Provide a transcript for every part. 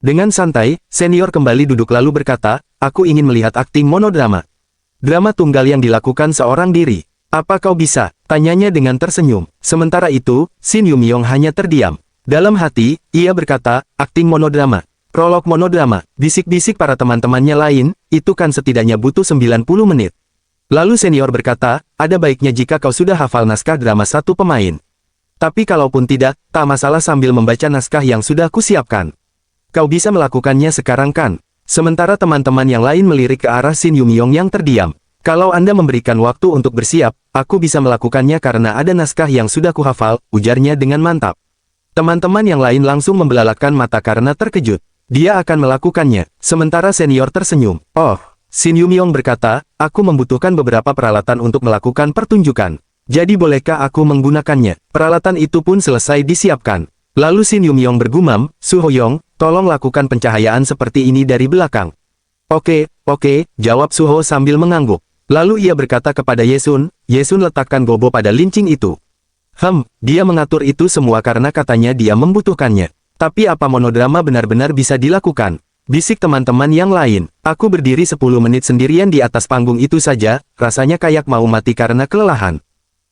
Dengan santai, senior kembali duduk lalu berkata, aku ingin melihat akting monodrama. Drama tunggal yang dilakukan seorang diri. Apa kau bisa? Tanyanya dengan tersenyum. Sementara itu, Shin Yumyong hanya terdiam. Dalam hati, ia berkata, akting monodrama. Prolog monodrama, bisik-bisik para teman-temannya lain, itu kan setidaknya butuh 90 menit. Lalu senior berkata, ada baiknya jika kau sudah hafal naskah drama satu pemain. Tapi kalaupun tidak, tak masalah sambil membaca naskah yang sudah kusiapkan. Kau bisa melakukannya sekarang kan? Sementara teman-teman yang lain melirik ke arah Shin Yumyong yang terdiam. Kalau Anda memberikan waktu untuk bersiap, aku bisa melakukannya karena ada naskah yang sudah kuhafal, ujarnya dengan mantap. Teman-teman yang lain langsung membelalakkan mata karena terkejut. Dia akan melakukannya, sementara senior tersenyum. Oh, Shin Yumyong berkata, aku membutuhkan beberapa peralatan untuk melakukan pertunjukan. Jadi bolehkah aku menggunakannya? Peralatan itu pun selesai disiapkan. Lalu Shin Yumyong bergumam, Su Hoyong, tolong lakukan pencahayaan seperti ini dari belakang. Oke, jawab Suho sambil mengangguk. Lalu ia berkata kepada Yesun, Yesun letakkan gobo pada lincing itu. Dia mengatur itu semua karena katanya dia membutuhkannya. Tapi apa monodrama benar-benar bisa dilakukan? Bisik teman-teman yang lain. Aku berdiri 10 menit sendirian di atas panggung itu saja, rasanya kayak mau mati karena kelelahan.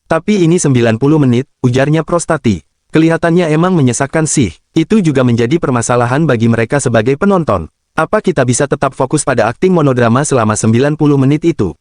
Tapi ini 90 menit, ujarnya Prostati. Kelihatannya emang menyesakkan sih. Itu juga menjadi permasalahan bagi mereka sebagai penonton. Apa kita bisa tetap fokus pada akting monodrama selama 90 menit itu?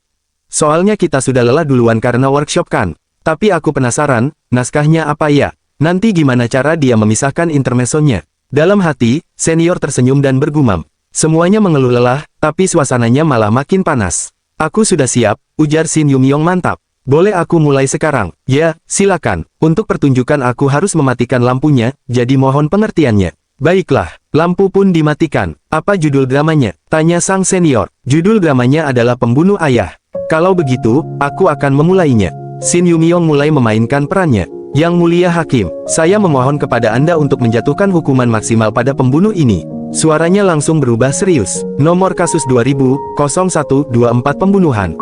Soalnya kita sudah lelah duluan karena workshop kan? Tapi aku penasaran, naskahnya apa ya? Nanti gimana cara dia memisahkan intermezzonya? Dalam hati, senior tersenyum dan bergumam. Semuanya mengeluh lelah, tapi suasananya malah makin panas. Aku sudah siap, ujar Shin Yumyong mantap. Boleh aku mulai sekarang? Ya, silakan. Untuk pertunjukan aku harus mematikan lampunya, jadi mohon pengertiannya. Baiklah, lampu pun dimatikan. Apa judul dramanya? Tanya sang senior. Judul dramanya adalah Pembunuh Ayah. Kalau begitu, aku akan memulainya. Shin Yumyong mulai memainkan perannya. Yang mulia hakim, saya memohon kepada Anda untuk menjatuhkan hukuman maksimal pada pembunuh ini. Suaranya langsung berubah serius. Nomor kasus 2000-0124 pembunuhan.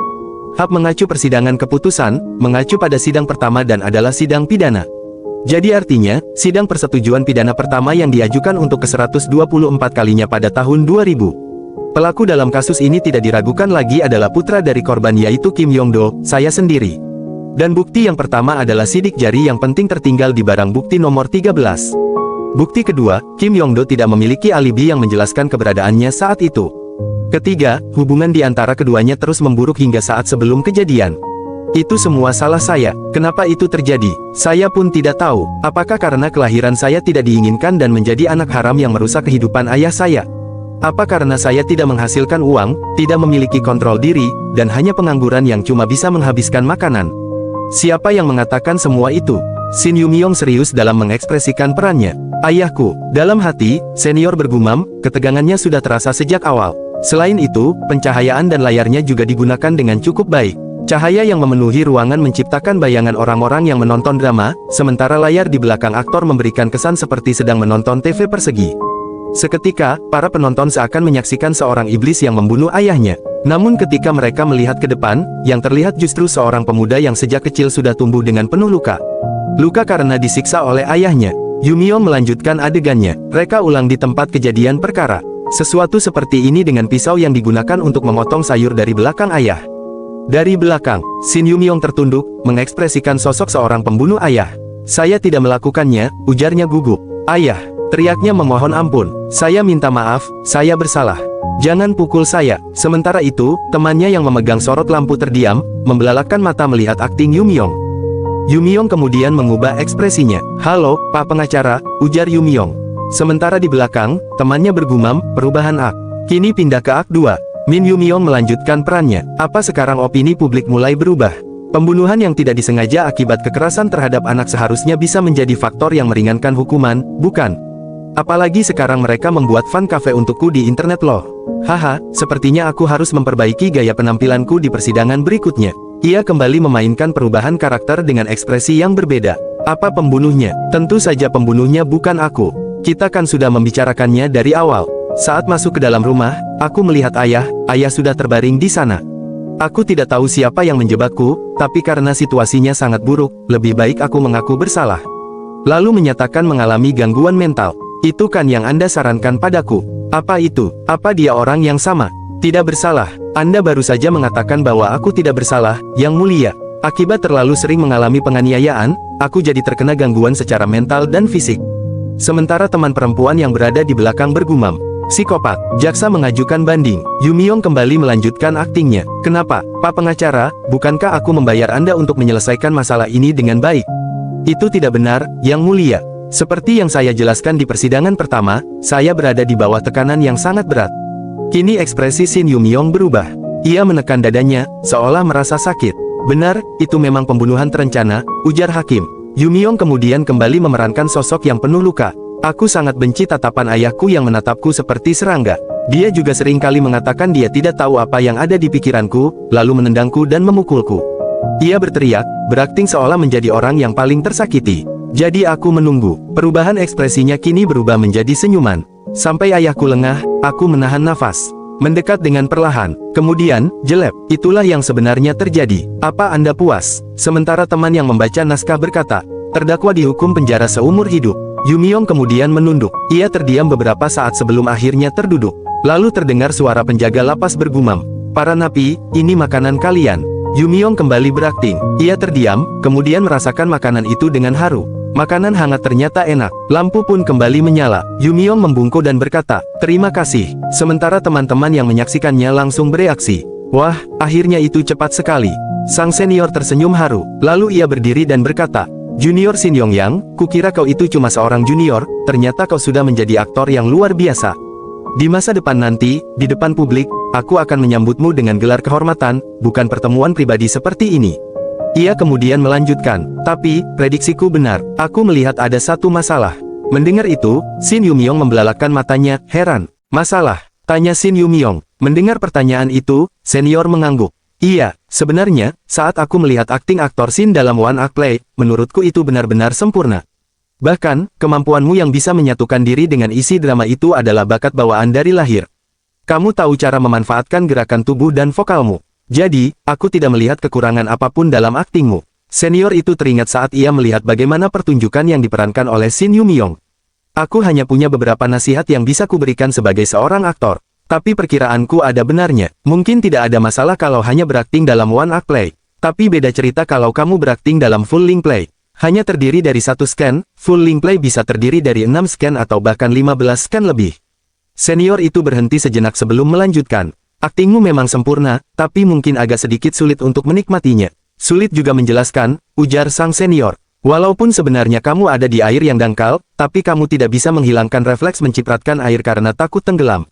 Hak mengacu persidangan keputusan, mengacu pada sidang pertama dan adalah sidang pidana. Jadi artinya, sidang persetujuan pidana pertama yang diajukan untuk ke-124 kalinya pada tahun 2000. Pelaku dalam kasus ini tidak diragukan lagi adalah putra dari korban yaitu Kim Yong-do, saya sendiri. Dan bukti yang pertama adalah sidik jari yang penting tertinggal di barang bukti nomor 13. Bukti kedua, Kim Yong-do tidak memiliki alibi yang menjelaskan keberadaannya saat itu. Ketiga, hubungan di antara keduanya terus memburuk hingga saat sebelum kejadian. Itu semua salah saya. Kenapa itu terjadi? Saya pun tidak tahu. Apakah karena kelahiran saya tidak diinginkan dan menjadi anak haram yang merusak kehidupan ayah saya? Apa karena saya tidak menghasilkan uang, tidak memiliki kontrol diri, dan hanya pengangguran yang cuma bisa menghabiskan makanan? Siapa yang mengatakan semua itu? Shin Yumyong serius dalam mengekspresikan perannya. Ayahku. Dalam hati, senior bergumam, ketegangannya sudah terasa sejak awal. Selain itu, pencahayaan dan layarnya juga digunakan dengan cukup baik. Cahaya yang memenuhi ruangan menciptakan bayangan orang-orang yang menonton drama, sementara layar di belakang aktor memberikan kesan seperti sedang menonton TV persegi. Seketika, para penonton seakan menyaksikan seorang iblis yang membunuh ayahnya. Namun ketika mereka melihat ke depan, yang terlihat justru seorang pemuda yang sejak kecil sudah tumbuh dengan penuh luka. Luka karena disiksa oleh ayahnya. Yumyong melanjutkan adegannya. Reka ulang di tempat kejadian perkara. Sesuatu seperti ini dengan pisau yang digunakan untuk memotong sayur dari belakang ayah. Dari belakang, Shin Yumyong tertunduk, mengekspresikan sosok seorang pembunuh ayah. Saya tidak melakukannya, ujarnya gugup. Ayah, teriaknya memohon ampun. Saya minta maaf, saya bersalah. Jangan pukul saya. Sementara itu, temannya yang memegang sorot lampu terdiam, membelalakkan mata melihat akting Yumyong. Yumyong kemudian mengubah ekspresinya. Halo, Pak Pengacara, ujar Yumyong. Sementara di belakang, temannya bergumam, perubahan ak. Kini pindah ke ak 2. Min Yumyong melanjutkan perannya. Apa sekarang opini publik mulai berubah? Pembunuhan yang tidak disengaja akibat kekerasan terhadap anak seharusnya bisa menjadi faktor yang meringankan hukuman, bukan? Apalagi sekarang mereka membuat fan cafe untukku di internet loh. Haha, sepertinya aku harus memperbaiki gaya penampilanku di persidangan berikutnya. Ia kembali memainkan perubahan karakter dengan ekspresi yang berbeda. Apa pembunuhnya? Tentu saja pembunuhnya bukan aku. Kita kan sudah membicarakannya dari awal. Saat masuk ke dalam rumah, aku melihat ayah sudah terbaring di sana. Aku tidak tahu siapa yang menjebakku, tapi karena situasinya sangat buruk, lebih baik aku mengaku bersalah. Lalu menyatakan mengalami gangguan mental. Itu kan yang Anda sarankan padaku. Apa itu? Apa dia orang yang sama? Tidak bersalah. Anda baru saja mengatakan bahwa aku tidak bersalah, Yang Mulia. Akibat terlalu sering mengalami penganiayaan, aku jadi terkena gangguan secara mental dan fisik. Sementara teman perempuan yang berada di belakang bergumam, psikopat. Jaksa mengajukan banding. Yu Miyong kembali melanjutkan aktingnya. Kenapa, Pak Pengacara, bukankah aku membayar Anda untuk menyelesaikan masalah ini dengan baik? Itu tidak benar, Yang Mulia. Seperti yang saya jelaskan di persidangan pertama, saya berada di bawah tekanan yang sangat berat. Kini ekspresi Shin Yu Miyong berubah. Ia menekan dadanya, seolah merasa sakit. Benar, itu memang pembunuhan terencana, ujar hakim. Yu Miyong kemudian kembali memerankan sosok yang penuh luka. Aku sangat benci tatapan ayahku yang menatapku seperti serangga. Dia juga sering kali mengatakan dia tidak tahu apa yang ada di pikiranku, lalu menendangku dan memukulku. Ia berteriak, berakting seolah menjadi orang yang paling tersakiti. Jadi aku menunggu. Perubahan ekspresinya kini berubah menjadi senyuman. Sampai ayahku lengah, aku menahan nafas. Mendekat dengan perlahan. Kemudian, jelek. Itulah yang sebenarnya terjadi. Apa Anda puas? Sementara teman yang membaca naskah berkata, terdakwa dihukum penjara seumur hidup. Yu Miyong kemudian menunduk. Ia terdiam beberapa saat sebelum akhirnya terduduk. Lalu terdengar suara penjaga lapas bergumam. Para napi, ini makanan kalian. Yu Miyong kembali berakting. Ia terdiam, kemudian merasakan makanan itu dengan haru. Makanan hangat ternyata enak. Lampu pun kembali menyala. Yu Miyong membungkuk dan berkata, terima kasih. Sementara teman-teman yang menyaksikannya langsung bereaksi. Wah, akhirnya itu cepat sekali. Sang senior tersenyum haru. Lalu ia berdiri dan berkata, Junior Shin Yongyang, kukira kau itu cuma seorang junior, ternyata kau sudah menjadi aktor yang luar biasa. Di masa depan nanti, di depan publik, aku akan menyambutmu dengan gelar kehormatan, bukan pertemuan pribadi seperti ini. Ia kemudian melanjutkan, tapi, prediksiku benar, aku melihat ada satu masalah. Mendengar itu, Shin Yu Miyong membelalakkan matanya, heran. Masalah? Tanya Shin Yu Miyong. Mendengar pertanyaan itu, senior mengangguk. Iya, sebenarnya, saat aku melihat akting aktor Shin dalam One Act Play, menurutku itu benar-benar sempurna. Bahkan, kemampuanmu yang bisa menyatukan diri dengan isi drama itu adalah bakat bawaan dari lahir. Kamu tahu cara memanfaatkan gerakan tubuh dan vokalmu. Jadi, aku tidak melihat kekurangan apapun dalam aktingmu. Senior itu teringat saat ia melihat bagaimana pertunjukan yang diperankan oleh Shin Yu Miyong. Aku hanya punya beberapa nasihat yang bisa kuberikan sebagai seorang aktor. Tapi perkiraanku ada benarnya. Mungkin tidak ada masalah kalau hanya berakting dalam One Act Play. Tapi beda cerita kalau kamu berakting dalam Full Length Play. Hanya terdiri dari satu scan, Full Length Play bisa terdiri dari 6 scan atau bahkan 15 scan lebih. Senior itu berhenti sejenak sebelum melanjutkan. Aktingmu memang sempurna, tapi mungkin agak sedikit sulit untuk menikmatinya. Sulit juga menjelaskan, ujar sang senior. Walaupun sebenarnya kamu ada di air yang dangkal, tapi kamu tidak bisa menghilangkan refleks mencipratkan air karena takut tenggelam.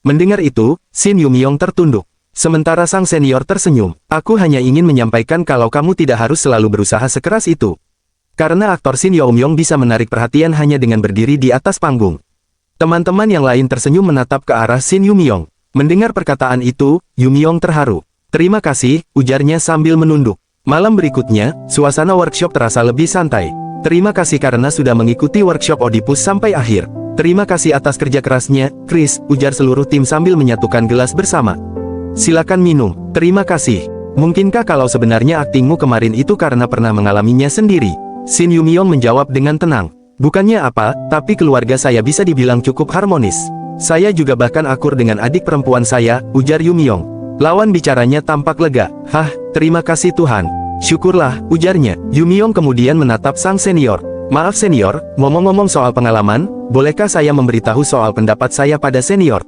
Mendengar itu, Shin Yu Miyong tertunduk. Sementara sang senior tersenyum. Aku hanya ingin menyampaikan kalau kamu tidak harus selalu berusaha sekeras itu. Karena aktor Shin Yu Miyong bisa menarik perhatian hanya dengan berdiri di atas panggung. Teman-teman yang lain tersenyum menatap ke arah Shin Yu Miyong. Mendengar perkataan itu, Yu Miyong terharu. Terima kasih, ujarnya sambil menunduk. Malam berikutnya, suasana workshop terasa lebih santai. Terima kasih karena sudah mengikuti workshop Oedipus sampai akhir. Terima kasih atas kerja kerasnya, Chris, ujar seluruh tim sambil menyatukan gelas bersama. Silakan minum. Terima kasih. Mungkinkah kalau sebenarnya aktingmu kemarin itu karena pernah mengalaminya sendiri? Shin Yu Miyong menjawab dengan tenang. Bukannya apa, tapi keluarga saya bisa dibilang cukup harmonis. Saya juga bahkan akur dengan adik perempuan saya, ujar Yu Miyong. Lawan bicaranya tampak lega. Hah, terima kasih Tuhan. Syukurlah, ujarnya. Yu Miyong kemudian menatap sang senior. Maaf senior, ngomong-ngomong soal pengalaman, bolehkah saya memberitahu soal pendapat saya pada senior?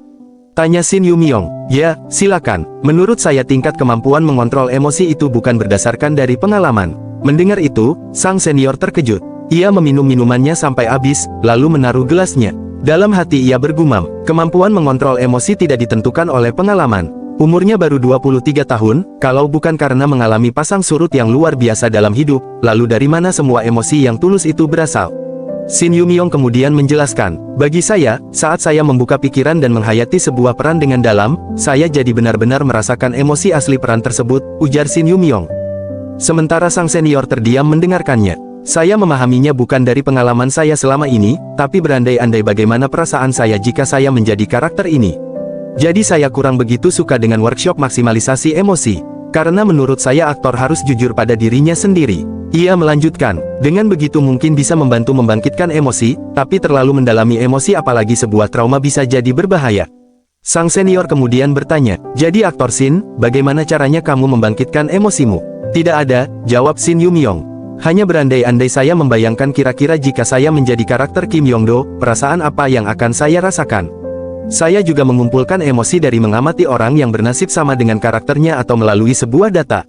Tanya Shin Yu Miyong. Ya, silakan. Menurut saya tingkat kemampuan mengontrol emosi itu bukan berdasarkan dari pengalaman. Mendengar itu, sang senior terkejut. Ia meminum minumannya sampai habis, lalu menaruh gelasnya. Dalam hati ia bergumam, kemampuan mengontrol emosi tidak ditentukan oleh pengalaman. Umurnya baru 23 tahun, kalau bukan karena mengalami pasang surut yang luar biasa dalam hidup, lalu dari mana semua emosi yang tulus itu berasal? Shin Yu Miyong kemudian menjelaskan, bagi saya, saat saya membuka pikiran dan menghayati sebuah peran dengan dalam, saya jadi benar-benar merasakan emosi asli peran tersebut, ujar Shin Yu Miyong. Sementara sang senior terdiam mendengarkannya. Saya memahaminya bukan dari pengalaman saya selama ini, tapi berandai-andai bagaimana perasaan saya jika saya menjadi karakter ini. Jadi saya kurang begitu suka dengan workshop maksimalisasi emosi. Karena menurut saya aktor harus jujur pada dirinya sendiri. Ia melanjutkan, dengan begitu mungkin bisa membantu membangkitkan emosi, tapi terlalu mendalami emosi apalagi sebuah trauma bisa jadi berbahaya. Sang senior kemudian bertanya, jadi aktor Shin, bagaimana caranya kamu membangkitkan emosimu? Tidak ada, jawab Shin Yumyong. Hanya berandai-andai saya membayangkan kira-kira jika saya menjadi karakter Kim Yong-do, perasaan apa yang akan saya rasakan. Saya juga mengumpulkan emosi dari mengamati orang yang bernasib sama dengan karakternya atau melalui sebuah data.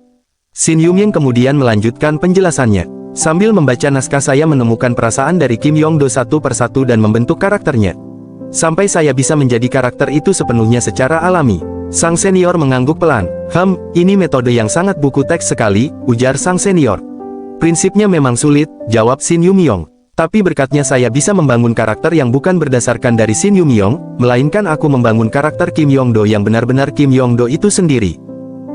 Shin Yumyong kemudian melanjutkan penjelasannya. Sambil membaca naskah saya menemukan perasaan dari Kim Yong-do satu persatu dan membentuk karakternya. Sampai saya bisa menjadi karakter itu sepenuhnya secara alami. Sang senior mengangguk pelan. Ini metode yang sangat buku teks sekali, ujar sang senior. Prinsipnya memang sulit, jawab Shin Yumyong. Tapi berkatnya saya bisa membangun karakter yang bukan berdasarkan dari Shin Yumyong, melainkan aku membangun karakter Kim Yong-do yang benar-benar Kim Yong-do itu sendiri.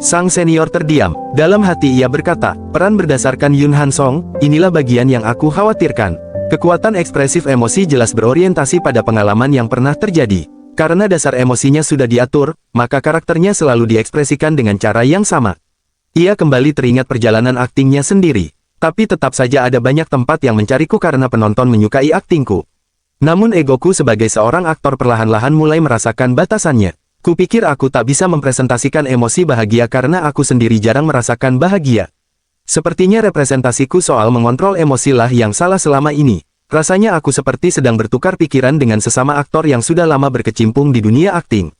Sang senior terdiam. Dalam hati ia berkata, peran berdasarkan Yun Han Song, inilah bagian yang aku khawatirkan. Kekuatan ekspresif emosi jelas berorientasi pada pengalaman yang pernah terjadi. Karena dasar emosinya sudah diatur, maka karakternya selalu diekspresikan dengan cara yang sama. Ia kembali teringat perjalanan aktingnya sendiri. Tapi tetap saja ada banyak tempat yang mencariku karena penonton menyukai aktingku. Namun egoku sebagai seorang aktor perlahan-lahan mulai merasakan batasannya. Kupikir aku tak bisa mempresentasikan emosi bahagia karena aku sendiri jarang merasakan bahagia. Sepertinya representasiku soal mengontrol emosilah yang salah selama ini. Rasanya aku seperti sedang bertukar pikiran dengan sesama aktor yang sudah lama berkecimpung di dunia akting.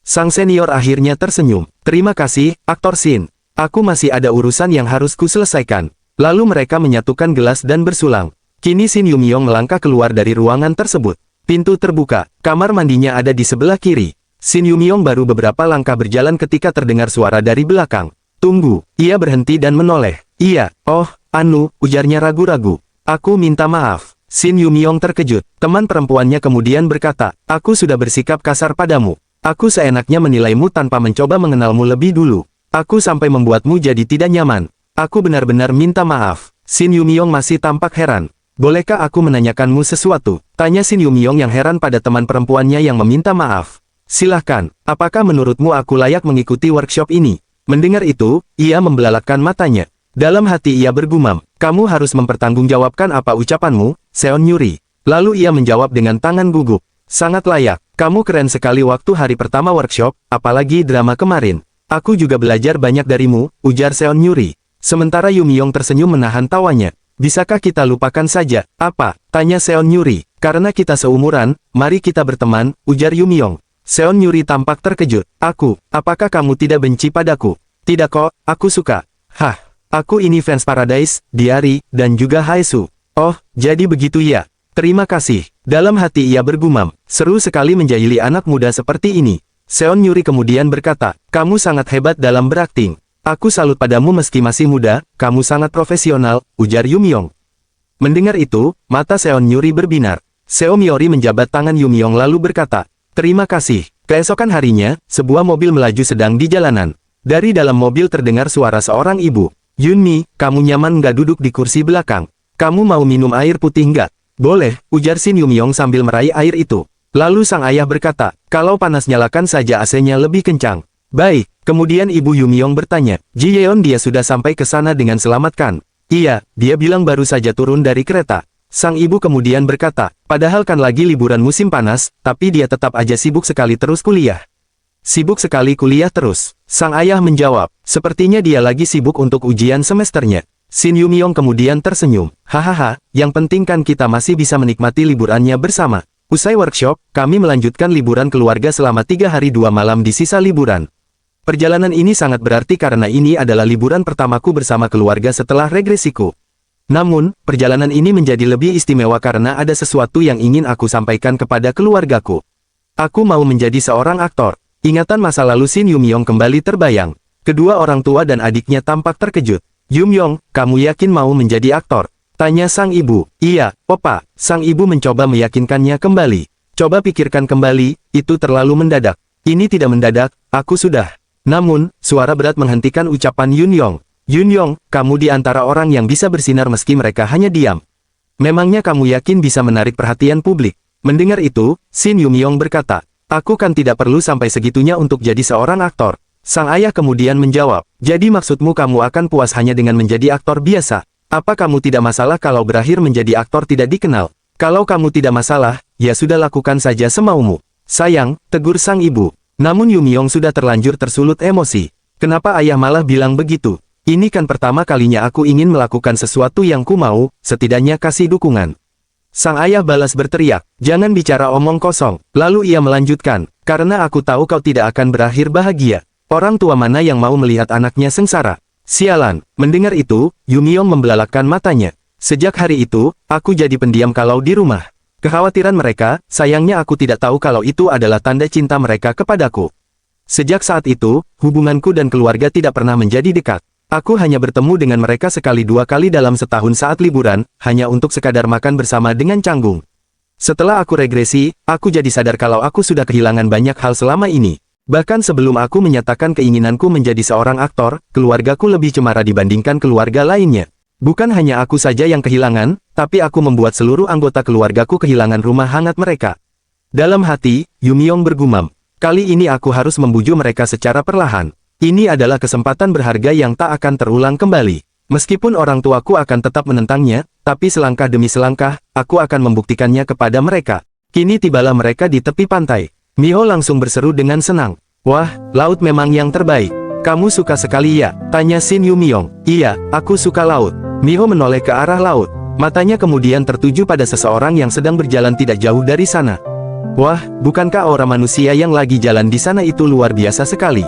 Sang senior akhirnya tersenyum. Terima kasih, aktor Shin. Aku masih ada urusan yang harus kuselesaikan. Lalu mereka menyatukan gelas dan bersulang. Kini Shin Yumyong melangkah keluar dari ruangan tersebut. Pintu terbuka, kamar mandinya ada di sebelah kiri. Shin Yumyong baru beberapa langkah berjalan ketika terdengar suara dari belakang. Tunggu, ia berhenti dan menoleh. Iya, oh, Anu, ujarnya ragu-ragu. Aku minta maaf. Shin Yumyong terkejut. Teman perempuannya kemudian berkata, aku sudah bersikap kasar padamu. Aku seenaknya menilaimu tanpa mencoba mengenalmu lebih dulu. Aku sampai membuatmu jadi tidak nyaman. Aku benar-benar minta maaf. Shin Yumyong masih tampak heran. Bolehkah aku menanyakanmu sesuatu? Tanya Shin Yumyong yang heran pada teman perempuannya yang meminta maaf. Silahkan, apakah menurutmu aku layak mengikuti workshop ini? Mendengar itu, ia membelalakkan matanya. Dalam hati ia bergumam, kamu harus mempertanggungjawabkan apa ucapanmu, Seon Yuri. Lalu ia menjawab dengan tangan gugup. Sangat layak, kamu keren sekali waktu hari pertama workshop, apalagi drama kemarin. Aku juga belajar banyak darimu, ujar Seon Yuri. Sementara Yumyong tersenyum menahan tawanya. Bisakah kita lupakan saja? Apa? Tanya Seon Yuri. Karena kita seumuran, mari kita berteman, ujar Yumyong. Seon Yuri tampak terkejut. Apakah kamu tidak benci padaku? Tidak kok, aku suka. Hah, aku ini fans Paradise, Diary, dan juga Haesu. Oh, jadi begitu ya. Terima kasih. Dalam hati ia bergumam. Seru sekali menjahili anak muda seperti ini. Seon Yuri kemudian berkata, kamu sangat hebat dalam berakting. Aku salut padamu meski masih muda, kamu sangat profesional, ujar Yumyong. Mendengar itu, mata Seon Yuri berbinar. Seon Yuri menjabat tangan Yumyong lalu berkata, terima kasih. Keesokan harinya, sebuah mobil melaju sedang di jalanan. Dari dalam mobil terdengar suara seorang ibu. Yunmi, kamu nyaman nggak duduk di kursi belakang? Kamu mau minum air putih nggak? Boleh, ujar Shin Yumyong sambil meraih air itu. Lalu sang ayah berkata, kalau panas nyalakan saja AC-nya lebih kencang. Baik, kemudian ibu Yumyong bertanya, Ji Yeon dia sudah sampai ke sana dengan selamat kan? Iya, dia bilang baru saja turun dari kereta. Sang ibu kemudian berkata, padahal kan lagi liburan musim panas, tapi dia tetap aja sibuk sekali terus kuliah. Sibuk sekali kuliah terus. Sang ayah menjawab, sepertinya dia lagi sibuk untuk ujian semesternya. Shin Yumyong kemudian tersenyum. Hahaha, yang penting kan kita masih bisa menikmati liburannya bersama. Usai workshop, kami melanjutkan liburan keluarga selama 3 hari 2 malam di sisa liburan. Perjalanan ini sangat berarti karena ini adalah liburan pertamaku bersama keluarga setelah regresiku. Namun, perjalanan ini menjadi lebih istimewa karena ada sesuatu yang ingin aku sampaikan kepada keluargaku. Aku mau menjadi seorang aktor. Ingatan masa lalu Shin Yumyong kembali terbayang. Kedua orang tua dan adiknya tampak terkejut. Yumyong, kamu yakin mau menjadi aktor? Tanya sang ibu. Iya, Opa. Sang ibu mencoba meyakinkannya kembali. Coba pikirkan kembali, itu terlalu mendadak. Ini tidak mendadak, aku sudah. Namun, suara berat menghentikan ucapan Yumyong. Yumyong, kamu di antara orang yang bisa bersinar meski mereka hanya diam. Memangnya kamu yakin bisa menarik perhatian publik? Mendengar itu, Shin Yumyong berkata, aku kan tidak perlu sampai segitunya untuk jadi seorang aktor. Sang ayah kemudian menjawab, jadi maksudmu kamu akan puas hanya dengan menjadi aktor biasa? Apa kamu tidak masalah kalau berakhir menjadi aktor tidak dikenal? Kalau kamu tidak masalah, ya sudah lakukan saja semaumu. Sayang, tegur sang ibu. Namun Yumyong sudah terlanjur tersulut emosi. Kenapa ayah malah bilang begitu? Ini kan pertama kalinya aku ingin melakukan sesuatu yang ku mau, setidaknya kasih dukungan. Sang ayah balas berteriak, jangan bicara omong kosong. Lalu ia melanjutkan, karena aku tahu kau tidak akan berakhir bahagia. Orang tua mana yang mau melihat anaknya sengsara? Sialan, mendengar itu, Yumyong membelalakkan matanya. Sejak hari itu, aku jadi pendiam kalau di rumah. Kekhawatiran mereka, sayangnya aku tidak tahu kalau itu adalah tanda cinta mereka kepadaku. Sejak saat itu, hubunganku dan keluarga tidak pernah menjadi dekat. Aku hanya bertemu dengan mereka sekali dua kali dalam setahun saat liburan, hanya untuk sekadar makan bersama dengan canggung. Setelah aku regresi, aku jadi sadar kalau aku sudah kehilangan banyak hal selama ini. Bahkan sebelum aku menyatakan keinginanku menjadi seorang aktor, keluargaku lebih cemara dibandingkan keluarga lainnya. Bukan hanya aku saja yang kehilangan, tapi aku membuat seluruh anggota keluargaku kehilangan rumah hangat mereka. Dalam hati, Yumyong bergumam, kali ini aku harus membujuk mereka secara perlahan. Ini adalah kesempatan berharga yang tak akan terulang kembali. Meskipun orang tuaku akan tetap menentangnya, tapi selangkah demi selangkah, aku akan membuktikannya kepada mereka. Kini tibalah mereka di tepi pantai. Miho langsung berseru dengan senang. Wah, laut memang yang terbaik. Kamu suka sekali ya? Tanya Shin Yumyong. Iya, aku suka laut. Miho menoleh ke arah laut. Matanya kemudian tertuju pada seseorang yang sedang berjalan tidak jauh dari sana. Wah, bukankah aura manusia yang lagi jalan di sana itu luar biasa sekali?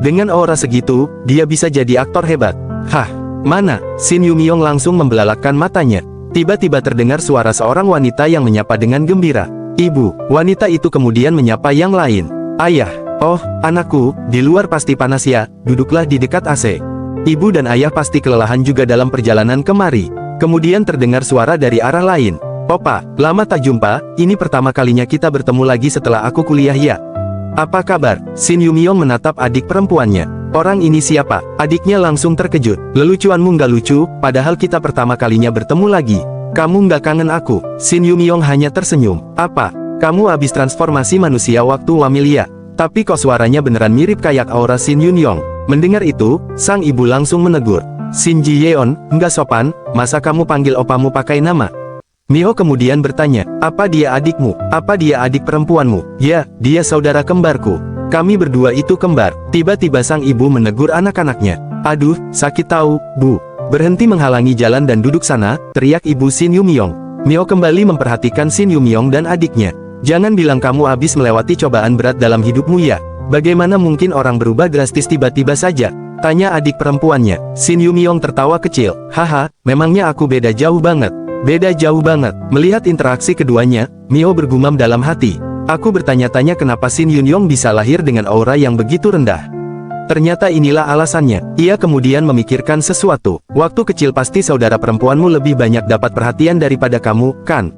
Dengan aura segitu, dia bisa jadi aktor hebat. Hah, mana? Shin Yumyong langsung membelalakkan matanya. Tiba-tiba terdengar suara seorang wanita yang menyapa dengan gembira. Ibu, wanita itu kemudian menyapa yang lain. Ayah, oh, anakku, di luar pasti panas ya, duduklah di dekat AC. Ibu dan ayah pasti kelelahan juga dalam perjalanan kemari. Kemudian terdengar suara dari arah lain. Opa, lama tak jumpa, ini pertama kalinya kita bertemu lagi setelah aku kuliah ya. Apa kabar? Shin Yumyong menatap adik perempuannya. Orang ini siapa? Adiknya langsung terkejut. Lelucuanmu nggak lucu, padahal kita pertama kalinya bertemu lagi. Kamu nggak kangen aku? Shin Yumyong hanya tersenyum. Apa? Kamu habis transformasi manusia waktu Wamilia. Tapi kok suaranya beneran mirip kayak aura Shin Yumyong. Mendengar itu, sang ibu langsung menegur. Shin Ji-yeon, nggak sopan, masa kamu panggil opamu pakai nama? Miho kemudian bertanya, apa dia adikmu? Apa dia adik perempuanmu? Ya, dia saudara kembarku. Kami berdua itu kembar. Tiba-tiba sang ibu menegur anak-anaknya. Aduh, sakit tahu, Bu. Berhenti menghalangi jalan dan duduk sana, teriak ibu Shin Yumyong. Miho kembali memperhatikan Shin Yumyong dan adiknya. Jangan bilang kamu habis melewati cobaan berat dalam hidupmu ya. Bagaimana mungkin orang berubah drastis tiba-tiba saja? Tanya adik perempuannya. Shin Yumyong tertawa kecil. Haha, memangnya aku beda jauh banget. Beda jauh banget. Melihat interaksi keduanya, Miho bergumam dalam hati. Aku bertanya-tanya kenapa Shin Yumyong bisa lahir dengan aura yang begitu rendah. Ternyata inilah alasannya. Ia kemudian memikirkan sesuatu. Waktu kecil pasti saudara perempuanmu lebih banyak dapat perhatian daripada kamu, kan?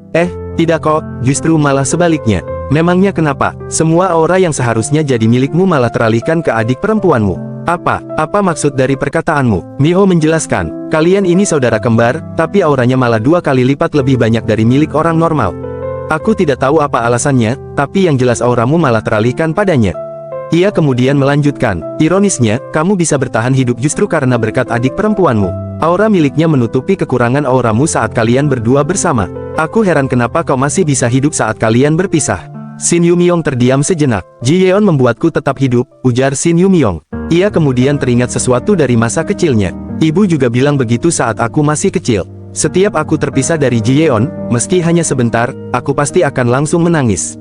Tidak kok, justru malah sebaliknya. Memangnya kenapa? Semua aura yang seharusnya jadi milikmu malah teralihkan ke adik perempuanmu. Apa maksud dari perkataanmu? Miho menjelaskan, kalian ini saudara kembar, tapi auranya malah 2 kali lipat lebih banyak dari milik orang normal. Aku tidak tahu apa alasannya, tapi yang jelas auramu malah teralihkan padanya. Ia kemudian melanjutkan, ironisnya, kamu bisa bertahan hidup justru karena berkat adik perempuanmu. Aura miliknya menutupi kekurangan auramu saat kalian berdua bersama. Aku heran kenapa kau masih bisa hidup saat kalian berpisah. Shin Yumyong terdiam sejenak. Ji-yeon membuatku tetap hidup, ujar Shin Yumyong. Ia kemudian teringat sesuatu dari masa kecilnya. Ibu juga bilang begitu saat aku masih kecil. Setiap aku terpisah dari Ji-yeon, meski hanya sebentar, aku pasti akan langsung menangis.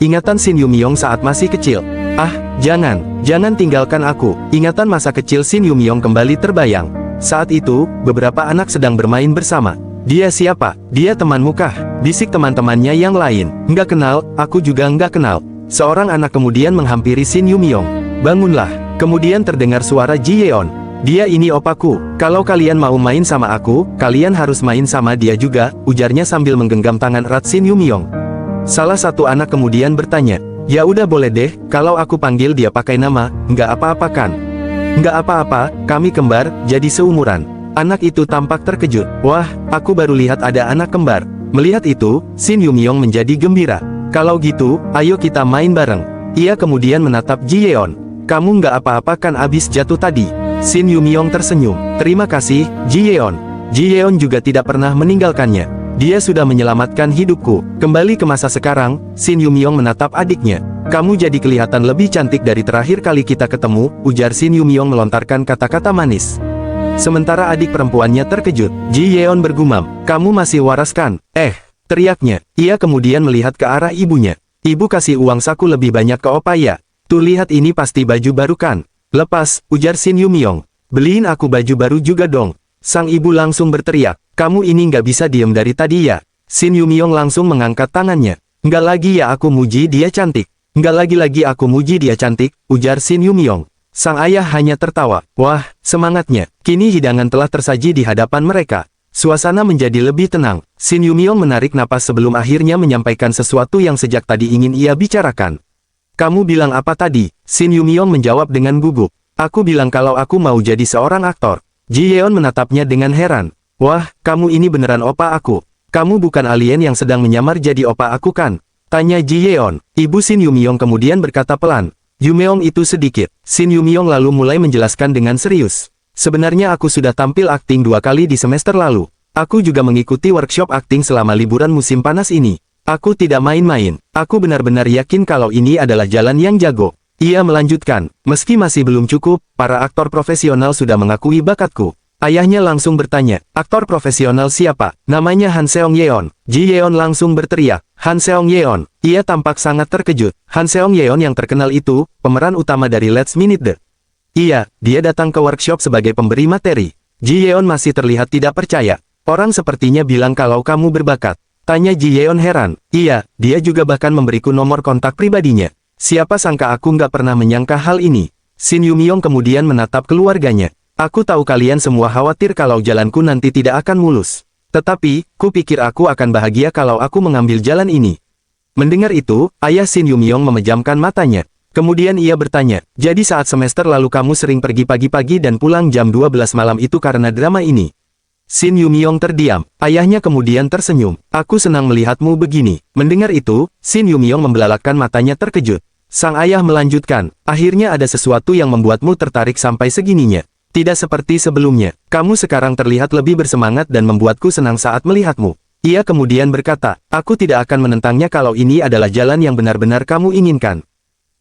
Ingatan Shin Yumyong saat masih kecil. Ah, jangan tinggalkan aku. Ingatan masa kecil Shin Yumyong kembali terbayang. Saat itu, beberapa anak sedang bermain bersama. Dia siapa? Dia temanmu kah? Bisik teman-temannya yang lain. Nggak kenal, aku juga nggak kenal. Seorang anak kemudian menghampiri Shin Yumyong. Bangunlah. Kemudian terdengar suara Ji-yeon. Dia ini opaku. Kalau kalian mau main sama aku, kalian harus main sama dia juga, ujarnya sambil menggenggam tangan erat Shin Yumyong. Salah satu anak kemudian bertanya, ya udah boleh deh, kalau aku panggil dia pakai nama, nggak apa-apa kan? Nggak apa-apa, kami kembar, jadi seumuran. Anak itu tampak terkejut. Wah, aku baru lihat ada anak kembar. Melihat itu, Shin Yumyong menjadi gembira. Kalau gitu, ayo kita main bareng. Ia kemudian menatap Ji-yeon. kamu nggak apa-apa kan abis jatuh tadi? Shin Yumyong tersenyum. Terima kasih, Ji Yeon. Ji Yeon juga tidak pernah meninggalkannya. Dia sudah menyelamatkan hidupku. Kembali ke masa sekarang, Shin Yumyong menatap adiknya. Kamu jadi kelihatan lebih cantik dari terakhir kali kita ketemu, ujar Shin Yumyong melontarkan kata-kata manis. Sementara adik perempuannya terkejut. Ji Yeon bergumam, kamu masih waras kan? Teriaknya. Ia kemudian melihat ke arah ibunya. Ibu kasih uang saku lebih banyak ke opa ya. Tuh lihat ini pasti baju baru kan? Lepas, ujar Shin Yumyong. Beliin aku baju baru juga dong. Sang ibu langsung berteriak. Kamu ini nggak bisa diem dari tadi ya? Shin Yumyong langsung mengangkat tangannya. Nggak lagi ya aku muji dia cantik. Nggak lagi-lagi aku muji dia cantik, ujar Shin Yumyong. Sang ayah hanya tertawa. Wah, semangatnya. Kini hidangan telah tersaji di hadapan mereka. Suasana menjadi lebih tenang. Shin Yumyong menarik napas sebelum akhirnya menyampaikan sesuatu yang sejak tadi ingin ia bicarakan. Kamu bilang apa tadi? Shin Yumyong menjawab dengan gugup. Aku bilang kalau aku mau jadi seorang aktor. Ji Yeon menatapnya dengan heran. Wah, kamu ini beneran opa aku. Kamu bukan alien yang sedang menyamar jadi opa aku kan? Tanya Ji Yeon. Ibu Shin Yumyong kemudian berkata pelan. Yumyong itu sedikit. Shin Yumyong lalu mulai menjelaskan dengan serius. Sebenarnya aku sudah tampil akting 2 kali di semester lalu. Aku juga mengikuti workshop akting selama liburan musim panas ini. Aku tidak main-main. Aku benar-benar yakin kalau ini adalah jalan yang jago. Ia melanjutkan, meski masih belum cukup, para aktor profesional sudah mengakui bakatku. Ayahnya langsung bertanya, aktor profesional siapa? Namanya Han Seong Yeon. Ji Yeon langsung berteriak, Han Seong Yeon. Ia tampak sangat terkejut. Han Seong Yeon yang terkenal itu, pemeran utama dari Let's Minute The. Iya, dia datang ke workshop sebagai pemberi materi. Ji Yeon masih terlihat tidak percaya. Orang sepertinya bilang kalau kamu berbakat. Tanya Ji Yeon heran. Iya, dia juga bahkan memberiku nomor kontak pribadinya. Siapa sangka aku nggak pernah menyangka hal ini. Shin Yumyong kemudian menatap keluarganya. Aku tahu kalian semua khawatir kalau jalanku nanti tidak akan mulus. Tetapi, ku pikir aku akan bahagia kalau aku mengambil jalan ini. Mendengar itu, ayah Shin Yumyong memejamkan matanya. Kemudian ia bertanya, jadi saat semester lalu kamu sering pergi pagi-pagi dan pulang jam 12 malam itu karena drama ini? Shin Yumyong terdiam. Ayahnya kemudian tersenyum. Aku senang melihatmu begini. Mendengar itu, Shin Yumyong membelalakkan matanya terkejut. Sang ayah melanjutkan, akhirnya ada sesuatu yang membuatmu tertarik sampai segininya. Tidak seperti sebelumnya. Kamu sekarang terlihat lebih bersemangat dan membuatku senang saat melihatmu. Ia kemudian berkata, aku tidak akan menentangnya kalau ini adalah jalan yang benar-benar kamu inginkan.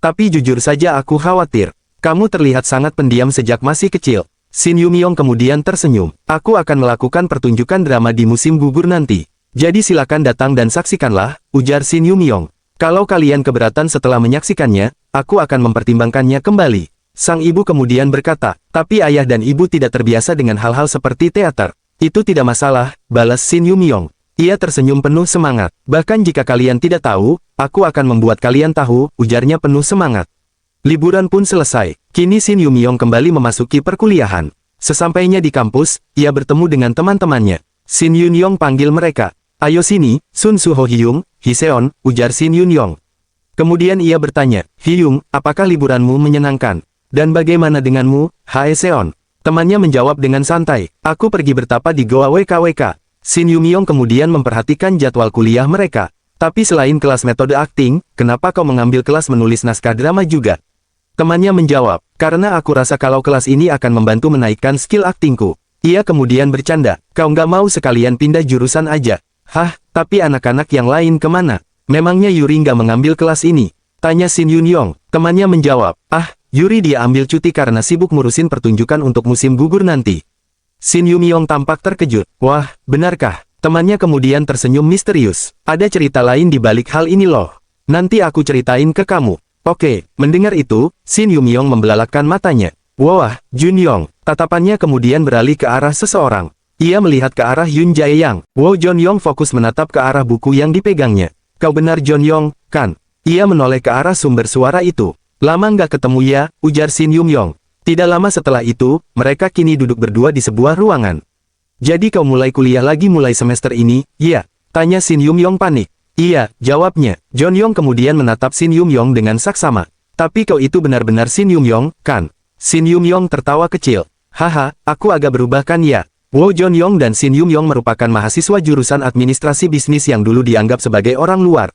Tapi jujur saja aku khawatir. Kamu terlihat sangat pendiam sejak masih kecil. Shin Yumyong kemudian tersenyum. Aku akan melakukan pertunjukan drama di musim gugur nanti. Jadi silakan datang dan saksikanlah, ujar Shin Yumyong. Kalau kalian keberatan setelah menyaksikannya, aku akan mempertimbangkannya kembali. Sang ibu kemudian berkata, tapi ayah dan ibu tidak terbiasa dengan hal-hal seperti teater. Itu tidak masalah, balas Shin Yumyong. Ia tersenyum penuh semangat. Bahkan jika kalian tidak tahu, aku akan membuat kalian tahu, ujarnya penuh semangat. Liburan pun selesai. Kini Shin Yumyong kembali memasuki perkuliahan. Sesampainya di kampus, ia bertemu dengan teman-temannya. Shin Yumyong panggil mereka. Ayo sini, Sun Suho Hyung, Hiseon, ujar Shin Yumyong. Kemudian ia bertanya, Hyung, apakah liburanmu menyenangkan? Dan bagaimana denganmu, Haeseon? Temannya menjawab dengan santai, aku pergi bertapa di Goa WKWK. Shin Yumyong kemudian memperhatikan jadwal kuliah mereka. Tapi selain kelas metode akting, kenapa kau mengambil kelas menulis naskah drama juga? Temannya menjawab, karena aku rasa kalau kelas ini akan membantu menaikkan skill aktingku. Ia kemudian bercanda, kau nggak mau sekalian pindah jurusan aja? Hah, tapi anak-anak yang lain kemana? Memangnya Yuri nggak mengambil kelas ini? Tanya Shin Yumyong. Temannya menjawab, Yuri dia ambil cuti karena sibuk ngurusin pertunjukan untuk musim gugur nanti. Shin Yumyong tampak terkejut. Wah, benarkah? Temannya kemudian tersenyum misterius. Ada cerita lain di balik hal ini loh. Nanti aku ceritain ke kamu. Oke, mendengar itu, Shin Yumyong membelalakkan matanya. Wah, Junyong. Tatapannya kemudian beralih ke arah seseorang. Ia melihat ke arah Yun Jaeyang. Wow, Junyong fokus menatap ke arah buku yang dipegangnya. Kau benar Junyong, kan? Ia menoleh ke arah sumber suara itu. Lama nggak ketemu ya, ujar Shin Yumyong. Tidak lama setelah itu, mereka kini duduk berdua di sebuah ruangan. Jadi kau mulai kuliah lagi mulai semester ini, iya? Tanya Shin Yumyong panik. Iya, jawabnya. Junyong kemudian menatap Shin Yumyong dengan saksama. Tapi kau itu benar-benar Shin Yumyong, kan? Shin Yumyong tertawa kecil. Haha, aku agak berubah kan ya? Wow, Junyong dan Shin Yumyong merupakan mahasiswa jurusan administrasi bisnis yang dulu dianggap sebagai orang luar.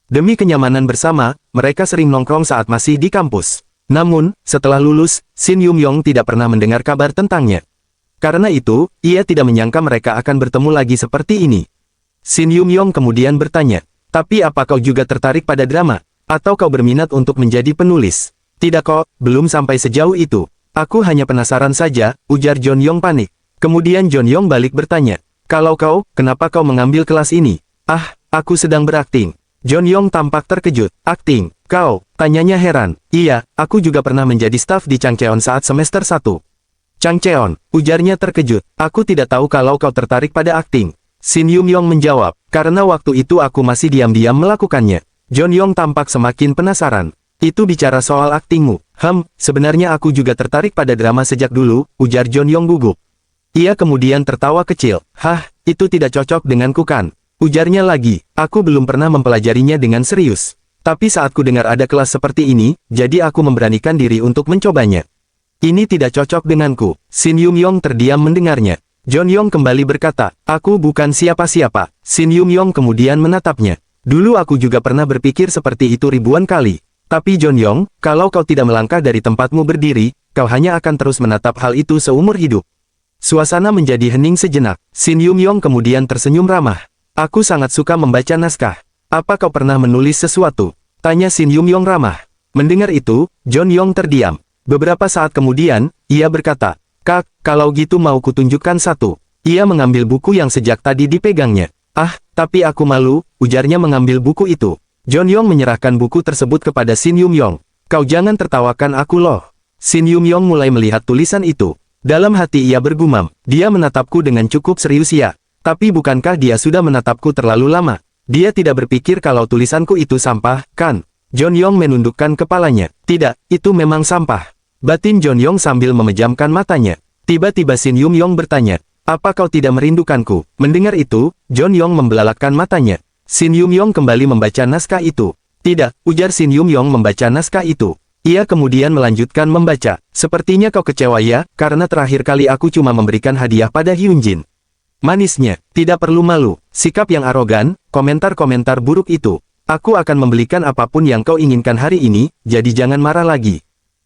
Demi kenyamanan bersama, mereka sering nongkrong saat masih di kampus. Namun, setelah lulus, Shin Yumyong tidak pernah mendengar kabar tentangnya. Karena itu, ia tidak menyangka mereka akan bertemu lagi seperti ini. Shin Yumyong kemudian bertanya, "Tapi apa kau juga tertarik pada drama? Atau kau berminat untuk menjadi penulis?" "Tidak kok, belum sampai sejauh itu. Aku hanya penasaran saja," ujar Jeonyong panik. Kemudian Jeonyong balik bertanya, "Kalau kau, kenapa kau mengambil kelas ini?" "Ah, aku sedang berakting." Jeonyong tampak terkejut. "Akting? Kau?" tanyanya heran. "Iya, aku juga pernah menjadi staf di Changcheon saat semester 1. "Changcheon," ujarnya terkejut. "Aku tidak tahu kalau kau tertarik pada akting." Shin Yumyong menjawab, "Karena waktu itu aku masih diam-diam melakukannya." Jeonyong tampak semakin penasaran. "Itu bicara soal aktingmu." Sebenarnya aku juga tertarik pada drama sejak dulu," ujar Jeonyong gugup. Ia kemudian tertawa kecil. "Hah, itu tidak cocok denganku kan?" Ujarnya lagi, "Aku belum pernah mempelajarinya dengan serius. Tapi saat ku dengar ada kelas seperti ini, jadi aku memberanikan diri untuk mencobanya." "Ini tidak cocok denganku." Shin Yumyong terdiam mendengarnya. Jeonyong kembali berkata, "Aku bukan siapa-siapa." Shin Yumyong kemudian menatapnya. "Dulu aku juga pernah berpikir seperti itu ribuan kali. Tapi Jeonyong, kalau kau tidak melangkah dari tempatmu berdiri, kau hanya akan terus menatap hal itu seumur hidup." Suasana menjadi hening sejenak. Shin Yumyong kemudian tersenyum ramah. "Aku sangat suka membaca naskah. Apa kau pernah menulis sesuatu?" tanya Shin Yumyong ramah. Mendengar itu, Jeonyong terdiam. Beberapa saat kemudian, ia berkata, "Kak, kalau gitu mau kutunjukkan satu." Ia mengambil buku yang sejak tadi dipegangnya. "Ah, tapi aku malu," ujarnya mengambil buku itu. Jeonyong menyerahkan buku tersebut kepada Shin Yumyong. "Kau jangan tertawakan aku loh." Shin Yumyong mulai melihat tulisan itu. Dalam hati ia bergumam, "Dia menatapku dengan cukup serius ya. Tapi bukankah dia sudah menatapku terlalu lama? Dia tidak berpikir kalau tulisanku itu sampah, kan?" Jeonyong menundukkan kepalanya. "Tidak, itu memang sampah." Batin Jeonyong sambil memejamkan matanya. Tiba-tiba Shin Yumyong bertanya, "Apa kau tidak merindukanku?" Mendengar itu, Jeonyong membelalakan matanya. Shin Yumyong kembali membaca naskah itu. "Tidak," ujar Shin Yumyong membaca naskah itu. Ia kemudian melanjutkan membaca. "Sepertinya kau kecewa ya, karena terakhir kali aku cuma memberikan hadiah pada Hyunjin." Manisnya, "Tidak perlu malu, sikap yang arogan, komentar-komentar buruk itu. Aku akan membelikan apapun yang kau inginkan hari ini, jadi jangan marah lagi."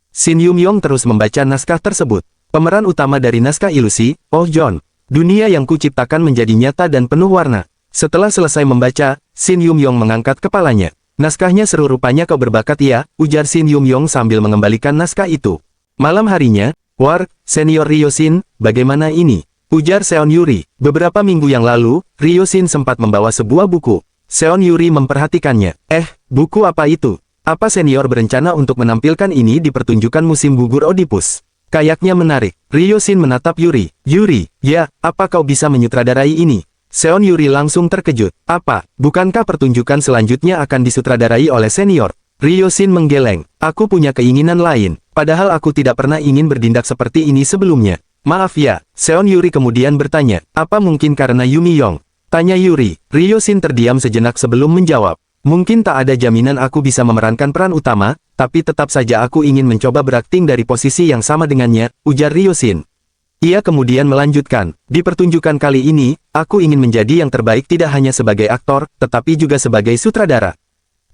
Shin Yumyong terus membaca naskah tersebut. Pemeran utama dari naskah ilusi, Oh John. Dunia yang kuciptakan menjadi nyata dan penuh warna. Setelah selesai membaca, Shin Yumyong mengangkat kepalanya. "Naskahnya seru rupanya kau berbakat ya," ujar Shin Yumyong sambil mengembalikan naskah itu. Malam harinya, "War, Senior Ryoshin, bagaimana ini?" ujar Seon Yuri. Beberapa minggu yang lalu, Ryoshin sempat membawa sebuah buku. Seon Yuri memperhatikannya. Buku apa itu? Apa senior berencana untuk menampilkan ini di pertunjukan musim gugur Oedipus? Kayaknya menarik." Ryoshin menatap Yuri. "Yuri, ya, apa kau bisa menyutradarai ini?" Seon Yuri langsung terkejut. "Apa, bukankah pertunjukan selanjutnya akan disutradarai oleh senior?" Ryoshin menggeleng. "Aku punya keinginan lain, padahal aku tidak pernah ingin bertindak seperti ini sebelumnya." "Maaf ya." Seon Yuri kemudian bertanya, "Apa mungkin karena Yumi Yong?" tanya Yuri. Ryoshin terdiam sejenak sebelum menjawab. "Mungkin tak ada jaminan aku bisa memerankan peran utama, tapi tetap saja aku ingin mencoba berakting dari posisi yang sama dengannya," ujar Ryoshin. Ia kemudian melanjutkan, "Di pertunjukan kali ini, aku ingin menjadi yang terbaik tidak hanya sebagai aktor, tetapi juga sebagai sutradara.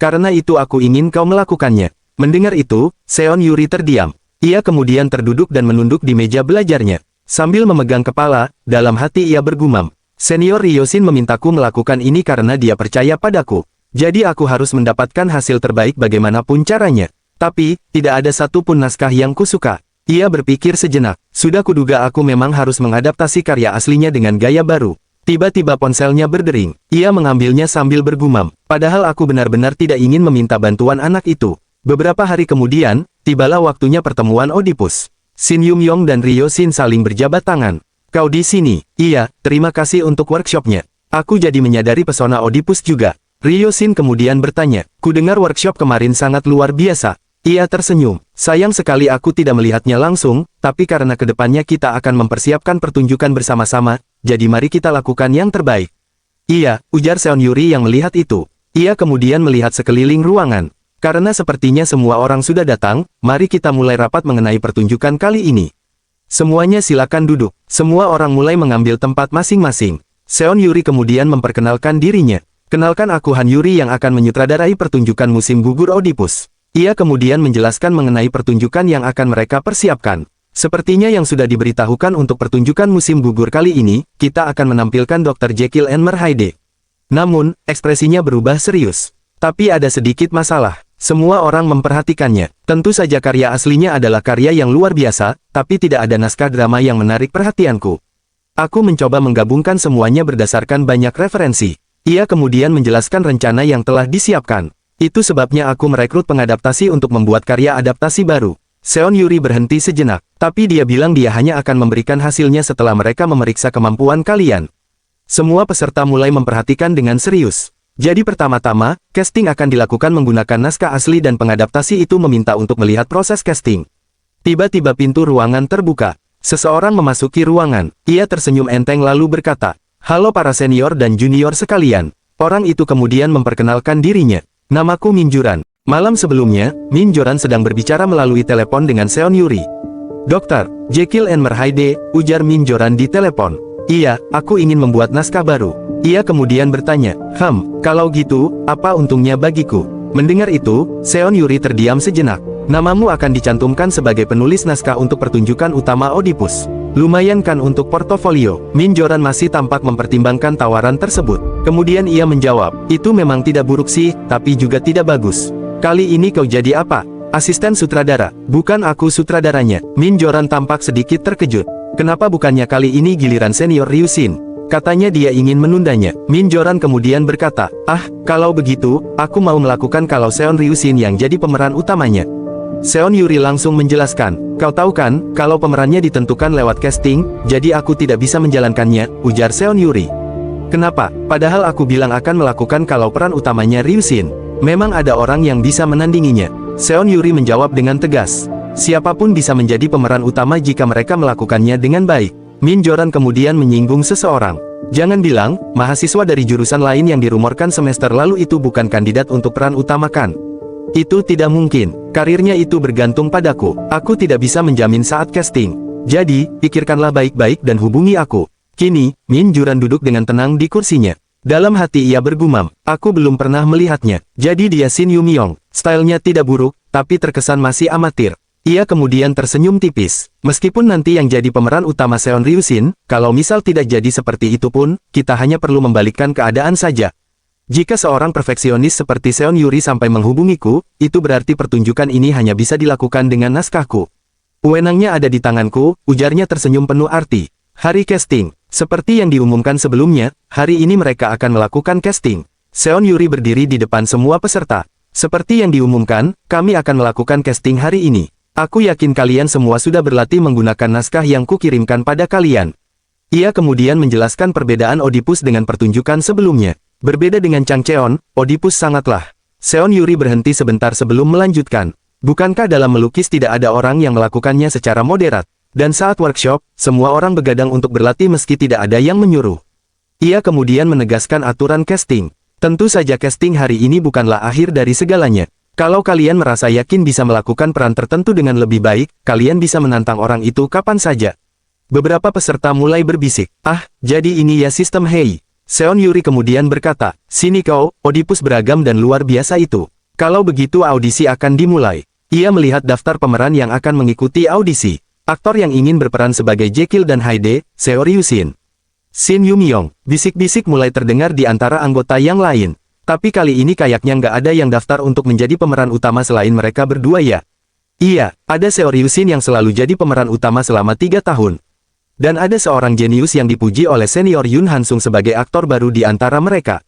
Karena itu aku ingin kau melakukannya." Mendengar itu, Seon Yuri terdiam. Ia kemudian terduduk dan menunduk di meja belajarnya. Sambil memegang kepala, dalam hati ia bergumam, "Senior Ryoshin memintaku melakukan ini karena dia percaya padaku. Jadi aku harus mendapatkan hasil terbaik bagaimanapun caranya. Tapi, tidak ada satupun naskah yang kusuka." Ia berpikir sejenak, "Sudah kuduga aku memang harus mengadaptasi karya aslinya dengan gaya baru." Tiba-tiba ponselnya berdering. Ia mengambilnya sambil bergumam, "Padahal aku benar-benar tidak ingin meminta bantuan anak itu." Beberapa hari kemudian, tibalah waktunya pertemuan Oedipus. Shin Yumyong dan Ryoshin saling berjabat tangan. "Kau di sini?" "Iya, terima kasih untuk workshopnya. Aku jadi menyadari pesona Oedipus juga." Ryoshin kemudian bertanya, "Kudengar workshop kemarin sangat luar biasa." Ia tersenyum. "Sayang sekali aku tidak melihatnya langsung, tapi karena kedepannya kita akan mempersiapkan pertunjukan bersama-sama, jadi mari kita lakukan yang terbaik." "Iya," ujar Seon Yuri yang melihat itu. Ia kemudian melihat sekeliling ruangan. "Karena sepertinya semua orang sudah datang, mari kita mulai rapat mengenai pertunjukan kali ini. Semuanya silakan duduk." Semua orang mulai mengambil tempat masing-masing. Seon Yuri kemudian memperkenalkan dirinya. "Kenalkan aku Han Yuri yang akan menyutradarai pertunjukan musim gugur Oedipus." Ia kemudian menjelaskan mengenai pertunjukan yang akan mereka persiapkan. Sepertinya yang sudah diberitahukan untuk pertunjukan musim gugur kali ini, kita akan menampilkan Dr. Jekyll and Mr. Hyde. Namun, ekspresinya berubah serius. Tapi ada sedikit masalah. Semua orang memperhatikannya. Tentu saja karya aslinya adalah karya yang luar biasa, tapi tidak ada naskah drama yang menarik perhatianku. Aku mencoba menggabungkan semuanya berdasarkan banyak referensi. Ia kemudian menjelaskan rencana yang telah disiapkan. Itu sebabnya aku merekrut pengadaptasi untuk membuat karya adaptasi baru. Seon Yuri berhenti sejenak, tapi dia bilang dia hanya akan memberikan hasilnya setelah mereka memeriksa kemampuan kalian. Semua peserta mulai memperhatikan dengan serius. Jadi pertama-tama, casting akan dilakukan menggunakan naskah asli dan pengadaptasi itu meminta untuk melihat proses casting. Tiba-tiba pintu ruangan terbuka. Seseorang memasuki ruangan. Ia tersenyum enteng lalu berkata, "Halo para senior dan junior sekalian." Orang itu kemudian memperkenalkan dirinya. "Namaku Min Joran." Malam sebelumnya, Min Joran sedang berbicara melalui telepon dengan Seon Yuri. "Dokter, Jekyll and Mr. Hyde," ujar Min Joran di telepon. "Iya, aku ingin membuat naskah baru." Ia kemudian bertanya, "Kalau gitu, apa untungnya bagiku?" Mendengar itu, Seon Yuri terdiam sejenak. "Namamu akan dicantumkan sebagai penulis naskah untuk pertunjukan utama Oedipus. Lumayan kan untuk portofolio?" Min Joran masih tampak mempertimbangkan tawaran tersebut. Kemudian ia menjawab, "Itu memang tidak buruk sih, tapi juga tidak bagus. Kali ini kau jadi apa? Asisten sutradara?" "Bukan aku sutradaranya." Min Joran tampak sedikit terkejut. "Kenapa bukannya kali ini giliran senior Ryushin?" Katanya dia ingin menundanya. Min Joran kemudian berkata, "Kalau begitu, aku mau melakukan kalau Seon Ryushin yang jadi pemeran utamanya." Seon Yuri langsung menjelaskan, "Kau tahu kan, kalau pemerannya ditentukan lewat casting, jadi aku tidak bisa menjalankannya," ujar Seon Yuri. "Kenapa? Padahal aku bilang akan melakukan kalau peran utamanya Ryushin. Memang ada orang yang bisa menandinginya." Seon Yuri menjawab dengan tegas, "Siapapun bisa menjadi pemeran utama jika mereka melakukannya dengan baik." Min Joran kemudian menyinggung seseorang. "Jangan bilang, mahasiswa dari jurusan lain yang dirumorkan semester lalu itu bukan kandidat untuk peran utama kan? Itu tidak mungkin. Karirnya itu bergantung padaku. Aku tidak bisa menjamin saat casting. Jadi, pikirkanlah baik-baik dan hubungi aku." Kini, Min Joran duduk dengan tenang di kursinya. Dalam hati ia bergumam, "Aku belum pernah melihatnya." Jadi dia Shin Yumyong. Stylenya tidak buruk, tapi terkesan masih amatir. Ia kemudian tersenyum tipis. "Meskipun nanti yang jadi pemeran utama Seon Ryushin, kalau misal tidak jadi seperti itu pun, kita hanya perlu membalikkan keadaan saja. Jika seorang perfeksionis seperti Seon Yuri sampai menghubungiku, itu berarti pertunjukan ini hanya bisa dilakukan dengan naskahku. Wewenangnya ada di tanganku," ujarnya tersenyum penuh arti. Hari casting. Seperti yang diumumkan sebelumnya, hari ini mereka akan melakukan casting. Seon Yuri berdiri di depan semua peserta. "Seperti yang diumumkan, kami akan melakukan casting hari ini. Aku yakin kalian semua sudah berlatih menggunakan naskah yang kukirimkan pada kalian." Ia kemudian menjelaskan perbedaan Oedipus dengan pertunjukan sebelumnya. Berbeda dengan Changcheon, Oedipus sangatlah. Seon Yuri berhenti sebentar sebelum melanjutkan. "Bukankah dalam melukis tidak ada orang yang melakukannya secara moderat? Dan saat workshop, semua orang begadang untuk berlatih meski tidak ada yang menyuruh." Ia kemudian menegaskan aturan casting. "Tentu saja casting hari ini bukanlah akhir dari segalanya. Kalau kalian merasa yakin bisa melakukan peran tertentu dengan lebih baik, kalian bisa menantang orang itu kapan saja." Beberapa peserta mulai berbisik, jadi ini ya sistem Hei." Seon Yuri kemudian berkata, "Sini kau, Oedipus beragam dan luar biasa itu. Kalau begitu audisi akan dimulai." Ia melihat daftar pemeran yang akan mengikuti audisi. Aktor yang ingin berperan sebagai Jekyll dan Hyde, Seo Ryushin. Shin Yumyong. Bisik-bisik mulai terdengar di antara anggota yang lain. "Tapi kali ini kayaknya nggak ada yang daftar untuk menjadi pemeran utama selain mereka berdua ya?" "Iya, ada Seo Ryushin yang selalu jadi pemeran utama selama 3 tahun. Dan ada seorang jenius yang dipuji oleh senior Yoon Hansung sebagai aktor baru di antara mereka.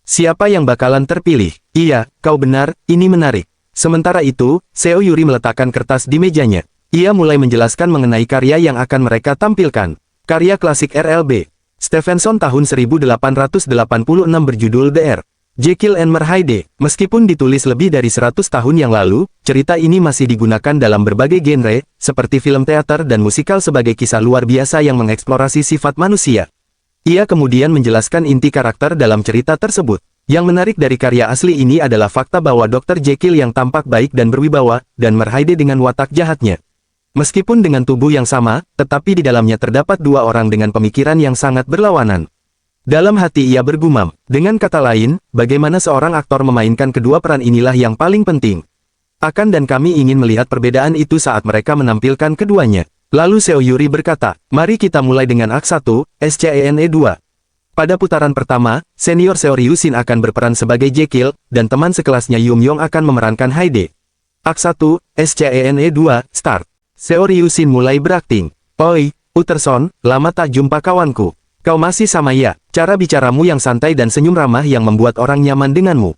Siapa yang bakalan terpilih?" "Iya, kau benar, ini menarik." Sementara itu, Seo Yuri meletakkan kertas di mejanya. Ia mulai menjelaskan mengenai karya yang akan mereka tampilkan. Karya klasik RLB Stevenson tahun 1886 berjudul The Jekyll and Mr. Hyde. Meskipun ditulis lebih dari 100 tahun yang lalu, cerita ini masih digunakan dalam berbagai genre, seperti film teater dan musikal sebagai kisah luar biasa yang mengeksplorasi sifat manusia. Ia kemudian menjelaskan inti karakter dalam cerita tersebut. Yang menarik dari karya asli ini adalah fakta bahwa Dr. Jekyll yang tampak baik dan berwibawa, dan Mr. Hyde dengan watak jahatnya. Meskipun dengan tubuh yang sama, tetapi di dalamnya terdapat dua orang dengan pemikiran yang sangat berlawanan. Dalam hati ia bergumam, dengan kata lain, bagaimana seorang aktor memainkan kedua peran inilah yang paling penting. Dan kami ingin melihat perbedaan itu saat mereka menampilkan keduanya. Lalu Seo Yuri berkata, mari kita mulai dengan Akt 1, SCENE 2. Pada putaran pertama, senior Seo Ryushin akan berperan sebagai Jekyll, dan teman sekelasnya Yum-Yong akan memerankan Haide. Akt 1, SCENE 2, Start. Seo Ryushin mulai berakting. Oi, Utterson, lama tak jumpa kawanku. Kau masih sama ya? Cara bicaramu yang santai dan senyum ramah yang membuat orang nyaman denganmu.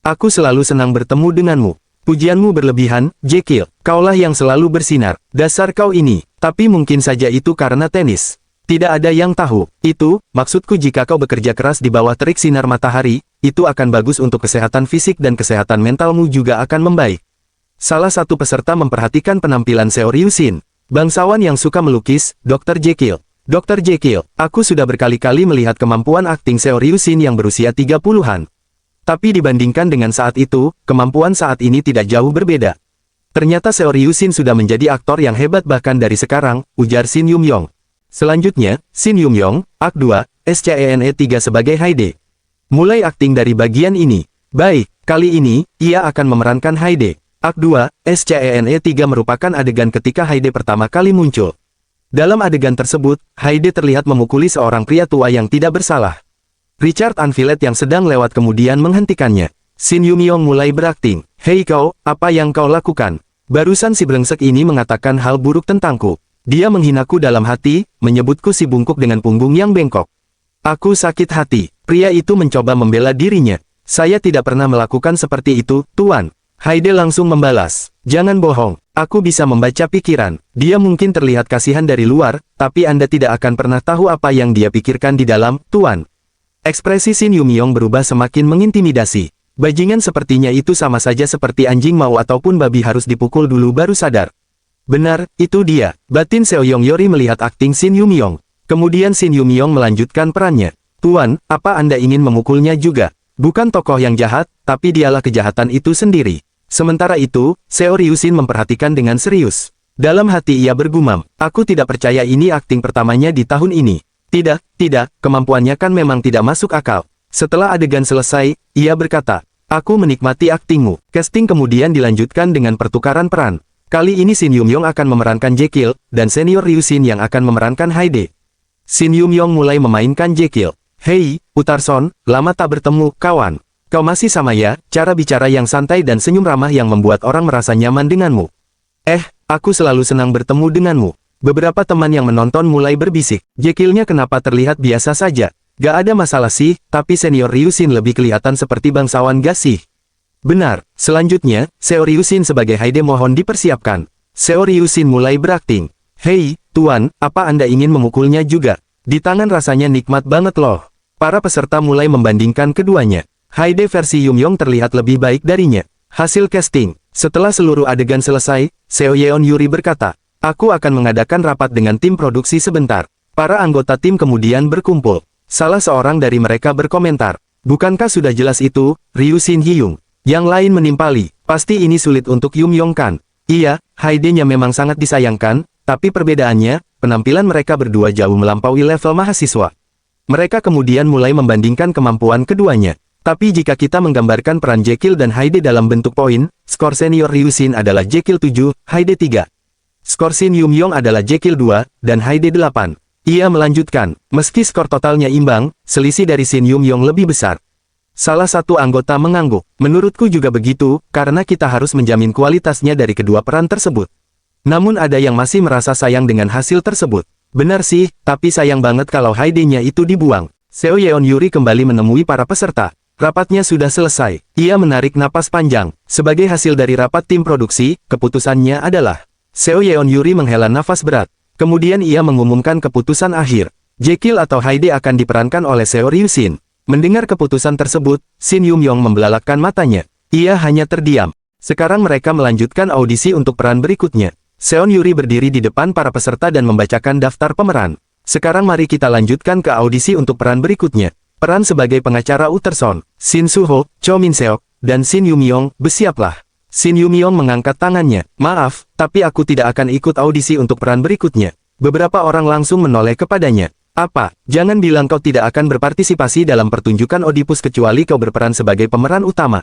Aku selalu senang bertemu denganmu. Pujianmu berlebihan, Jekyll. Kaulah yang selalu bersinar. Dasar kau ini. Tapi mungkin saja itu karena tenis. Tidak ada yang tahu. Itu, maksudku jika kau bekerja keras di bawah terik sinar matahari, itu akan bagus untuk kesehatan fisik dan kesehatan mentalmu juga akan membaik. Salah satu peserta memperhatikan penampilan Seo Ryushin. Bangsawan yang suka melukis, Dr. Jekyll. Dr. Jekyll, aku sudah berkali-kali melihat kemampuan akting Seo Ryushin yang berusia 30-an. Tapi dibandingkan dengan saat itu, kemampuan saat ini tidak jauh berbeda. Ternyata Seo Ryushin sudah menjadi aktor yang hebat bahkan dari sekarang, ujar Shin Yum-Yong. Selanjutnya, Shin Yum-Yong, Akt 2, SCENE 3 sebagai Haide. Mulai akting dari bagian ini. Baik, kali ini, ia akan memerankan Haide. Akt 2, SCENE 3 merupakan adegan ketika Haide pertama kali muncul. Dalam adegan tersebut, Haide terlihat memukuli seorang pria tua yang tidak bersalah. Richard Anfilet yang sedang lewat kemudian menghentikannya. Shin Yum-Yong mulai berakting. Hei kau, apa yang kau lakukan? Barusan si brengsek ini mengatakan hal buruk tentangku. Dia menghinaku dalam hati, menyebutku si bungkuk dengan punggung yang bengkok. Aku sakit hati. Pria itu mencoba membela dirinya. Saya tidak pernah melakukan seperti itu, Tuan. Haide langsung membalas. Jangan bohong, aku bisa membaca pikiran. Dia mungkin terlihat kasihan dari luar, tapi Anda tidak akan pernah tahu apa yang dia pikirkan di dalam, Tuan. Ekspresi Shin Yum-Yong berubah semakin mengintimidasi. Bajingan sepertinya itu sama saja seperti anjing mau ataupun babi harus dipukul dulu baru sadar. Benar, itu dia. Batin Seo Yongyori melihat akting Shin Yum-Yong. Kemudian Shin Yum-Yong melanjutkan perannya. Tuan, apa Anda ingin memukulnya juga? Bukan tokoh yang jahat, tapi dialah kejahatan itu sendiri. Sementara itu, Seo Ryushin memperhatikan dengan serius. Dalam hati ia bergumam, aku tidak percaya ini akting pertamanya di tahun ini. Tidak, kemampuannya kan memang tidak masuk akal. Setelah adegan selesai, ia berkata, aku menikmati aktingmu. Casting kemudian dilanjutkan dengan pertukaran peran. Kali ini Shin Yum-Yong akan memerankan Jekyll, dan senior Ryushin yang akan memerankan Haide. Shin Yum-Yong mulai memainkan Jekyll. Hei, Utterson, lama tak bertemu, kawan. Kau masih sama ya? Cara bicara yang santai dan senyum ramah yang membuat orang merasa nyaman denganmu. Aku selalu senang bertemu denganmu. Beberapa teman yang menonton mulai berbisik. Jekyll-nya kenapa terlihat biasa saja? Gak ada masalah sih, tapi senior Ryushin lebih kelihatan seperti bangsawan gak sih? Benar. Selanjutnya, Seo Ryushin sebagai Haide mohon dipersiapkan. Seo Ryushin mulai berakting. Hei, Tuan, apa Anda ingin memukulnya juga? Di tangan rasanya nikmat banget loh. Para peserta mulai membandingkan keduanya. Haide versi Yum-Yong terlihat lebih baik darinya. Hasil casting. Setelah seluruh adegan selesai, Seo Yeon Yuri berkata, aku akan mengadakan rapat dengan tim produksi sebentar. Para anggota tim kemudian berkumpul. Salah seorang dari mereka berkomentar, bukankah sudah jelas itu, Ryushin Hyung? Yang lain menimpali, pasti ini sulit untuk Yum-Yong kan? Iya, Haide-nya memang sangat disayangkan, tapi perbedaannya, penampilan mereka berdua jauh melampaui level mahasiswa. Mereka kemudian mulai membandingkan kemampuan keduanya. Tapi jika kita menggambarkan peran Jekyll dan Haide dalam bentuk poin, skor senior Ryushin adalah Jekyll 7, Haide 3. Skor Shin Yum-Yong adalah Jekyll 2, dan Haide 8. Ia melanjutkan, meski skor totalnya imbang, selisih dari Shin Yum-Yong lebih besar. Salah satu anggota mengangguk, menurutku juga begitu, karena kita harus menjamin kualitasnya dari kedua peran tersebut. Namun ada yang masih merasa sayang dengan hasil tersebut. Benar sih, tapi sayang banget kalau Haide-nya itu dibuang. Seo Yeon Yuri kembali menemui para peserta. Rapatnya sudah selesai. Ia menarik napas panjang. Sebagai hasil dari rapat tim produksi, keputusannya adalah Seo Yeon Yuri menghela nafas berat. Kemudian ia mengumumkan keputusan akhir. Jekyll atau Haide akan diperankan oleh Seo Ryushin. Mendengar keputusan tersebut, Shin Yum-Yong membelalakkan matanya. Ia hanya terdiam. Sekarang mereka melanjutkan audisi untuk peran berikutnya. Seon Yuri berdiri di depan para peserta dan membacakan daftar pemeran. Sekarang mari kita lanjutkan ke audisi untuk peran berikutnya. Peran sebagai pengacara Utterson, Shin Soo-ho, Cho Min-seok, dan Shin Yum-Yong, bersiaplah. Shin Yum-Yong mengangkat tangannya. Maaf, tapi aku tidak akan ikut audisi untuk peran berikutnya. Beberapa orang langsung menoleh kepadanya. Apa? Jangan bilang kau tidak akan berpartisipasi dalam pertunjukan Oedipus kecuali kau berperan sebagai pemeran utama.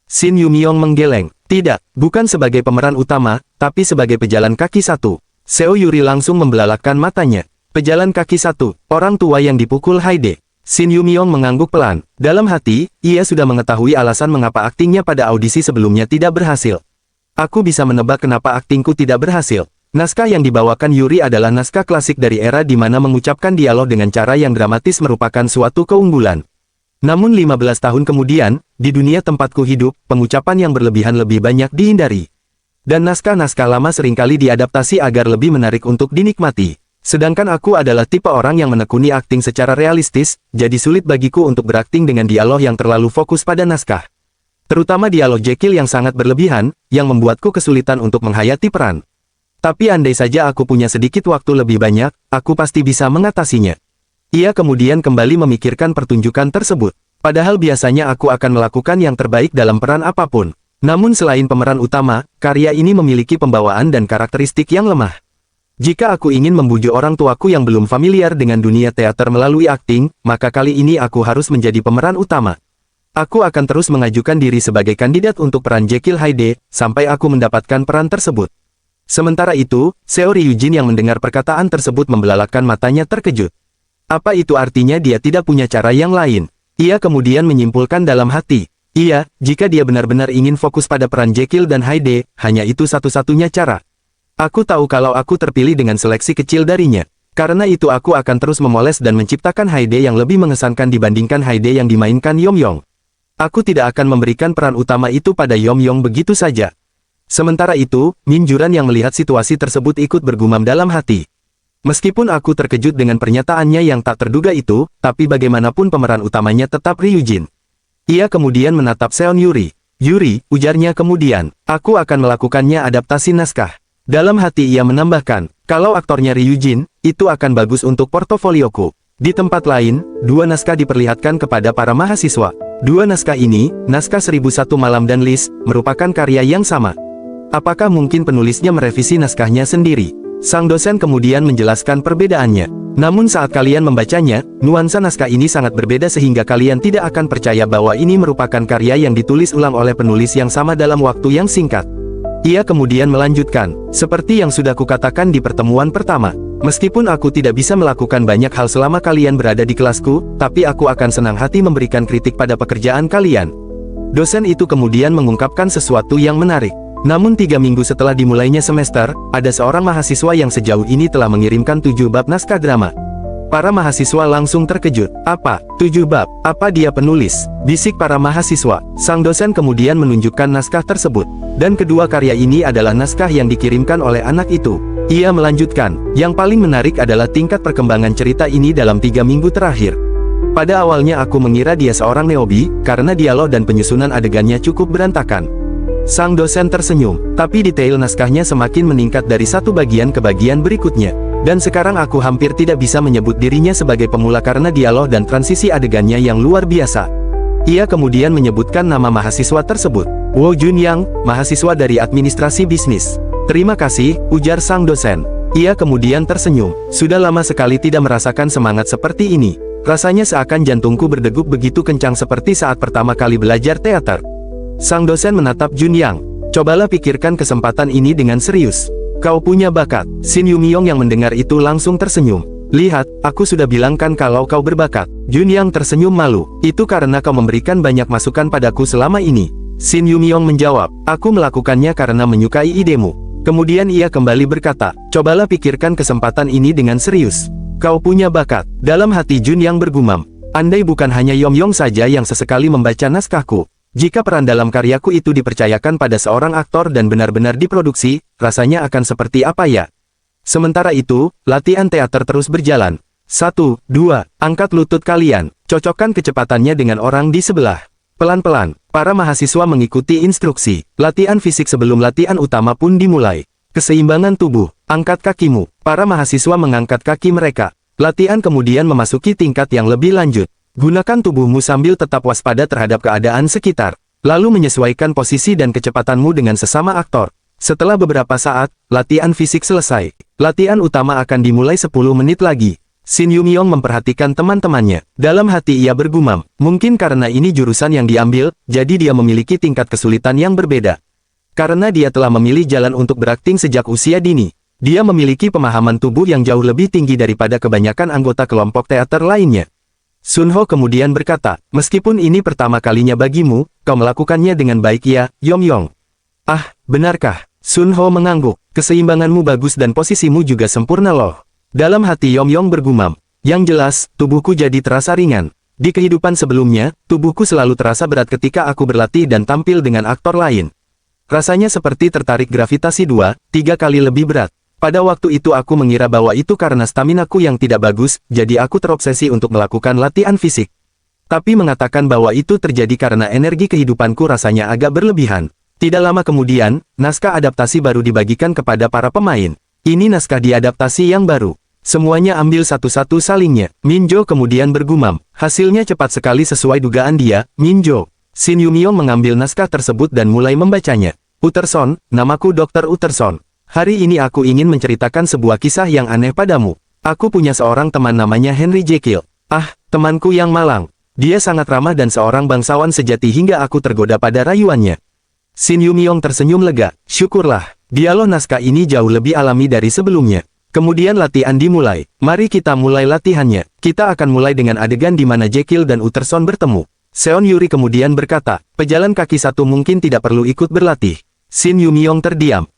Shin Yum-Yong menggeleng. Tidak, bukan sebagai pemeran utama, tapi sebagai pejalan kaki satu. Seo Yuri langsung membelalakkan matanya. Pejalan kaki satu, orang tua yang dipukul Haide. Shin Yumyong mengangguk pelan. Dalam hati, ia sudah mengetahui alasan mengapa aktingnya pada audisi sebelumnya tidak berhasil. Aku bisa menebak kenapa aktingku tidak berhasil. Naskah yang dibawakan Yuri adalah naskah klasik dari era di mana mengucapkan dialog dengan cara yang dramatis merupakan suatu keunggulan. Namun 15 tahun kemudian, di dunia tempatku hidup, pengucapan yang berlebihan lebih banyak dihindari. Dan naskah-naskah lama seringkali diadaptasi agar lebih menarik untuk dinikmati. Sedangkan aku adalah tipe orang yang menekuni akting secara realistis, jadi sulit bagiku untuk berakting dengan dialog yang terlalu fokus pada naskah. Terutama dialog Jekyll yang sangat berlebihan, yang membuatku kesulitan untuk menghayati peran. Tapi andai saja aku punya sedikit waktu lebih banyak, aku pasti bisa mengatasinya. Ia kemudian kembali memikirkan pertunjukan tersebut. Padahal biasanya aku akan melakukan yang terbaik dalam peran apapun. Namun selain pemeran utama, karya ini memiliki pembawaan dan karakteristik yang lemah. Jika aku ingin membujuk orang tuaku yang belum familiar dengan dunia teater melalui akting, maka kali ini aku harus menjadi pemeran utama. Aku akan terus mengajukan diri sebagai kandidat untuk peran Jekyll Hyde, sampai aku mendapatkan peran tersebut. Sementara itu, Seo Ryujin yang mendengar perkataan tersebut membelalakkan matanya terkejut. Apa itu artinya dia tidak punya cara yang lain? Ia kemudian menyimpulkan dalam hati. Iya, jika dia benar-benar ingin fokus pada peran Jekyll dan Hyde, hanya itu satu-satunya cara. Aku tahu kalau aku terpilih dengan seleksi kecil darinya. Karena itu aku akan terus memoles dan menciptakan Hyde yang lebih mengesankan dibandingkan Hyde yang dimainkan Yomyong. Aku tidak akan memberikan peran utama itu pada Yomyong begitu saja. Sementara itu, Min Juran yang melihat situasi tersebut ikut bergumam dalam hati. Meskipun aku terkejut dengan pernyataannya yang tak terduga itu, tapi bagaimanapun pemeran utamanya tetap Ryujin. Ia kemudian menatap Seon Yuri. Yuri, ujarnya kemudian, aku akan melakukannya adaptasi naskah. Dalam hati ia menambahkan, kalau aktornya Ryujin, itu akan bagus untuk portofolioku. Di tempat lain, dua naskah diperlihatkan kepada para mahasiswa. Dua naskah ini, naskah 1001 Malam dan List, merupakan karya yang sama. Apakah mungkin penulisnya merevisi naskahnya sendiri? Sang dosen kemudian menjelaskan perbedaannya. Namun saat kalian membacanya, nuansa naskah ini sangat berbeda sehingga kalian tidak akan percaya bahwa ini merupakan karya yang ditulis ulang oleh penulis yang sama dalam waktu yang singkat. Ia kemudian melanjutkan, seperti yang sudah kukatakan di pertemuan pertama. Meskipun aku tidak bisa melakukan banyak hal selama kalian berada di kelasku, tapi aku akan senang hati memberikan kritik pada pekerjaan kalian. Dosen itu kemudian mengungkapkan sesuatu yang menarik. Namun 3 minggu setelah dimulainya semester, ada seorang mahasiswa yang sejauh ini telah mengirimkan 7 bab naskah drama. Para mahasiswa langsung terkejut. Apa? 7 bab? Apa dia penulis? Bisik para mahasiswa. Sang dosen kemudian menunjukkan naskah tersebut. Dan kedua karya ini adalah naskah yang dikirimkan oleh anak itu. Ia melanjutkan, yang paling menarik adalah tingkat perkembangan cerita ini dalam 3 minggu terakhir. Pada awalnya aku mengira dia seorang neobi, karena dialog dan penyusunan adegannya cukup berantakan. Sang dosen tersenyum, tapi detail naskahnya semakin meningkat dari satu bagian ke bagian berikutnya. Dan sekarang aku hampir tidak bisa menyebut dirinya sebagai pemula karena dialog dan transisi adegannya yang luar biasa. Ia kemudian menyebutkan nama mahasiswa tersebut. Wo Junyang, mahasiswa dari administrasi bisnis. Terima kasih, ujar sang dosen. Ia kemudian tersenyum. Sudah lama sekali tidak merasakan semangat seperti ini. Rasanya seakan jantungku berdegup begitu kencang seperti saat pertama kali belajar teater. Sang dosen menatap Junyang. Cobalah pikirkan kesempatan ini dengan serius. Kau punya bakat. Shin Yumyong yang mendengar itu langsung tersenyum. Lihat, aku sudah bilang kan kalau kau berbakat. Junyang tersenyum malu. Itu karena kau memberikan banyak masukan padaku selama ini. Shin Yumyong menjawab, aku melakukannya karena menyukai idemu. Kemudian ia kembali berkata, cobalah pikirkan kesempatan ini dengan serius. Kau punya bakat. Dalam hati Junyang bergumam. Andai bukan hanya Yomyong saja yang sesekali membaca naskahku. Jika peran dalam karyaku itu dipercayakan pada seorang aktor dan benar-benar diproduksi, rasanya akan seperti apa ya? Sementara itu, latihan teater terus berjalan. 1, 2, angkat lutut kalian, cocokkan kecepatannya dengan orang di sebelah. Pelan-pelan, para mahasiswa mengikuti instruksi. Latihan fisik sebelum latihan utama pun dimulai. Keseimbangan tubuh, angkat kakimu. Para mahasiswa mengangkat kaki mereka. Latihan kemudian memasuki tingkat yang lebih lanjut. Gunakan tubuhmu sambil tetap waspada terhadap keadaan sekitar. Lalu menyesuaikan posisi dan kecepatanmu dengan sesama aktor. Setelah beberapa saat, latihan fisik selesai. Latihan utama akan dimulai 10 menit lagi. Shin Yumyong memperhatikan teman-temannya. Dalam hati ia bergumam, mungkin karena ini jurusan yang diambil, jadi dia memiliki tingkat kesulitan yang berbeda. Karena dia telah memilih jalan untuk berakting sejak usia dini, dia memiliki pemahaman tubuh yang jauh lebih tinggi daripada kebanyakan anggota kelompok teater lainnya. Sun Ho kemudian berkata, meskipun ini pertama kalinya bagimu, kau melakukannya dengan baik ya, Yong-yong. Ah, benarkah? Sun Ho mengangguk, keseimbanganmu bagus dan posisimu juga sempurna loh. Dalam hati Yong-yong bergumam, yang jelas, tubuhku jadi terasa ringan. Di kehidupan sebelumnya, tubuhku selalu terasa berat ketika aku berlatih dan tampil dengan aktor lain. Rasanya seperti tertarik gravitasi 2-3 kali lebih berat. Pada waktu itu aku mengira bahwa itu karena staminaku yang tidak bagus, jadi aku terobsesi untuk melakukan latihan fisik. Tapi mengatakan bahwa itu terjadi karena energi kehidupanku rasanya agak berlebihan. Tidak lama kemudian, naskah adaptasi baru dibagikan kepada para pemain. Ini naskah diadaptasi yang baru. Semuanya ambil satu-satu salingnya. Minjo kemudian bergumam. Hasilnya cepat sekali sesuai dugaan dia, Minjo. Shin Yumyong mengambil naskah tersebut dan mulai membacanya. Utterson, namaku Dr. Utterson. Hari ini aku ingin menceritakan sebuah kisah yang aneh padamu. Aku punya seorang teman namanya Henry Jekyll. Ah, temanku yang malang. Dia sangat ramah dan seorang bangsawan sejati hingga aku tergoda pada rayuannya. Shin Yumyong tersenyum lega. Syukurlah, dialog naskah ini jauh lebih alami dari sebelumnya. Kemudian latihan dimulai. Mari kita mulai latihannya. Kita akan mulai dengan adegan di mana Jekyll dan Utterson bertemu. Seon Yuri kemudian berkata, pejalan kaki satu mungkin tidak perlu ikut berlatih. Shin Yumyong terdiam.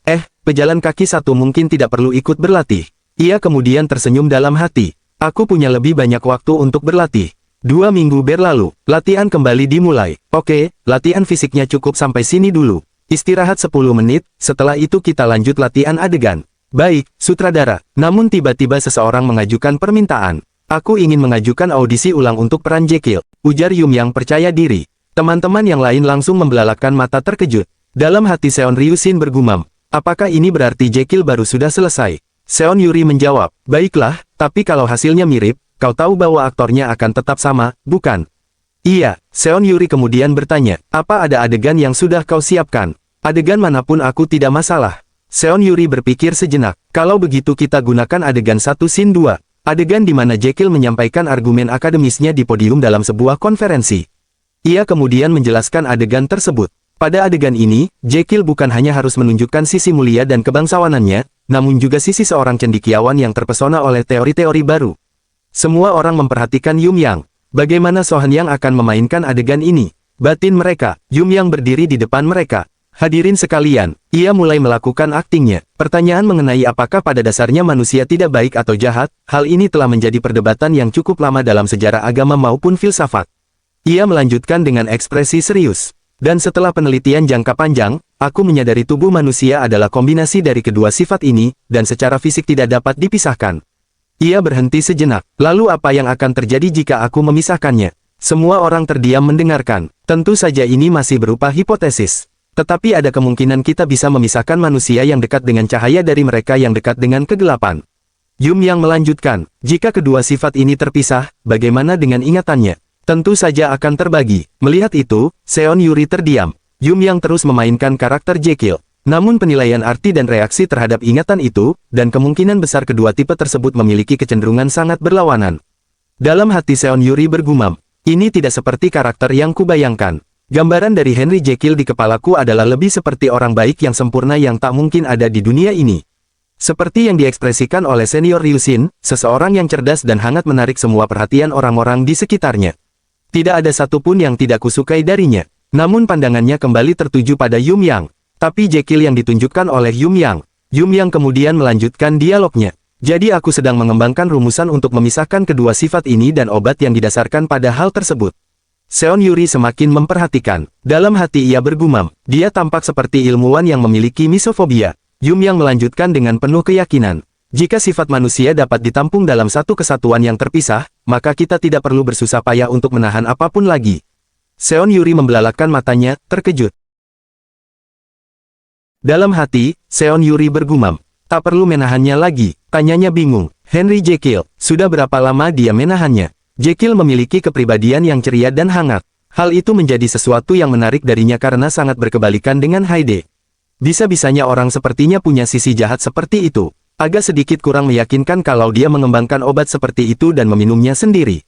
Pejalan kaki satu mungkin tidak perlu ikut berlatih. Ia kemudian tersenyum dalam hati. Aku punya lebih banyak waktu untuk berlatih. 2 minggu berlalu, latihan kembali dimulai. Oke, latihan fisiknya cukup sampai sini dulu. Istirahat 10 menit, setelah itu kita lanjut latihan adegan. Baik, sutradara. Namun tiba-tiba seseorang mengajukan permintaan. Aku ingin mengajukan audisi ulang untuk peran Jekyll, ujar Yumyang percaya diri. Teman-teman yang lain langsung membelalakan mata terkejut. Dalam hati Seon Ryushin bergumam, apakah ini berarti Jekyll baru sudah selesai? Seon Yuri menjawab, baiklah, tapi kalau hasilnya mirip, kau tahu bahwa aktornya akan tetap sama, bukan? Iya, Seon Yuri kemudian bertanya, apa ada adegan yang sudah kau siapkan? Adegan manapun aku tidak masalah. Seon Yuri berpikir sejenak, kalau begitu kita gunakan adegan 1 scene 2, adegan di mana Jekyll menyampaikan argumen akademisnya di podium dalam sebuah konferensi. Ia kemudian menjelaskan adegan tersebut. Pada adegan ini, Jekyll bukan hanya harus menunjukkan sisi mulia dan kebangsawanannya, namun juga sisi seorang cendekiawan yang terpesona oleh teori-teori baru. Semua orang memperhatikan Yumyang. Bagaimana Sohan-yang akan memainkan adegan ini? Batin mereka, Yumyang berdiri di depan mereka. Hadirin sekalian, ia mulai melakukan aktingnya. Pertanyaan mengenai apakah pada dasarnya manusia tidak baik atau jahat, hal ini telah menjadi perdebatan yang cukup lama dalam sejarah agama maupun filsafat. Ia melanjutkan dengan ekspresi serius. Dan setelah penelitian jangka panjang, aku menyadari tubuh manusia adalah kombinasi dari kedua sifat ini, dan secara fisik tidak dapat dipisahkan. Ia berhenti sejenak. Lalu apa yang akan terjadi jika aku memisahkannya? Semua orang terdiam mendengarkan. Tentu saja ini masih berupa hipotesis. Tetapi ada kemungkinan kita bisa memisahkan manusia yang dekat dengan cahaya dari mereka yang dekat dengan kegelapan. Yumyang melanjutkan, jika kedua sifat ini terpisah, bagaimana dengan ingatannya? Tentu saja akan terbagi. Melihat itu, Seon Yuri terdiam. Yumyang terus memainkan karakter Jekyll. Namun penilaian arti dan reaksi terhadap ingatan itu, dan kemungkinan besar kedua tipe tersebut memiliki kecenderungan sangat berlawanan. Dalam hati Seon Yuri bergumam, ini tidak seperti karakter yang kubayangkan. Gambaran dari Henry Jekyll di kepalaku adalah lebih seperti orang baik yang sempurna yang tak mungkin ada di dunia ini. Seperti yang diekspresikan oleh Senior Ryushin, seseorang yang cerdas dan hangat menarik semua perhatian orang-orang di sekitarnya. Tidak ada satupun yang tidak kusukai darinya. Namun pandangannya kembali tertuju pada Yumyang. Tapi Jekyll yang ditunjukkan oleh Yumyang. Yumyang kemudian melanjutkan dialognya. Jadi aku sedang mengembangkan rumusan untuk memisahkan kedua sifat ini dan obat yang didasarkan pada hal tersebut. Seon Yuri semakin memperhatikan. Dalam hati ia bergumam. Dia tampak seperti ilmuwan yang memiliki misofobia. Yumyang melanjutkan dengan penuh keyakinan. Jika sifat manusia dapat ditampung dalam satu kesatuan yang terpisah, maka kita tidak perlu bersusah payah untuk menahan apapun lagi. Seon Yuri membelalakan matanya, terkejut. Dalam hati, Seon Yuri bergumam. Tak perlu menahannya lagi, tanyanya bingung. Henry Jekyll, sudah berapa lama dia menahannya? Jekyll memiliki kepribadian yang ceria dan hangat. Hal itu menjadi sesuatu yang menarik darinya karena sangat berkebalikan dengan Haide. Bisa-bisanya orang sepertinya punya sisi jahat seperti itu. Agak sedikit kurang meyakinkan kalau dia mengembangkan obat seperti itu dan meminumnya sendiri.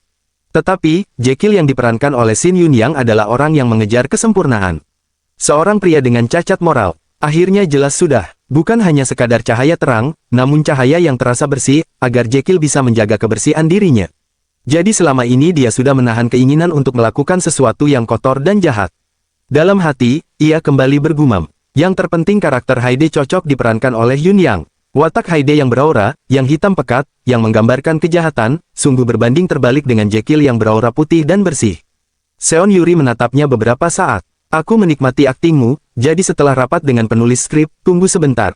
Tetapi, Jekyll yang diperankan oleh Shin Yun-yang adalah orang yang mengejar kesempurnaan. Seorang pria dengan cacat moral. Akhirnya jelas sudah. Bukan hanya sekadar cahaya terang, namun cahaya yang terasa bersih, agar Jekyll bisa menjaga kebersihan dirinya. Jadi selama ini dia sudah menahan keinginan untuk melakukan sesuatu yang kotor dan jahat. Dalam hati, ia kembali bergumam. Yang terpenting karakter Hyde cocok diperankan oleh Yun Yang. Watak Hyde yang beraura, yang hitam pekat, yang menggambarkan kejahatan, sungguh berbanding terbalik dengan Jekyll yang beraura putih dan bersih. Seon Yuri menatapnya beberapa saat. Aku menikmati aktingmu, jadi setelah rapat dengan penulis skrip, tunggu sebentar.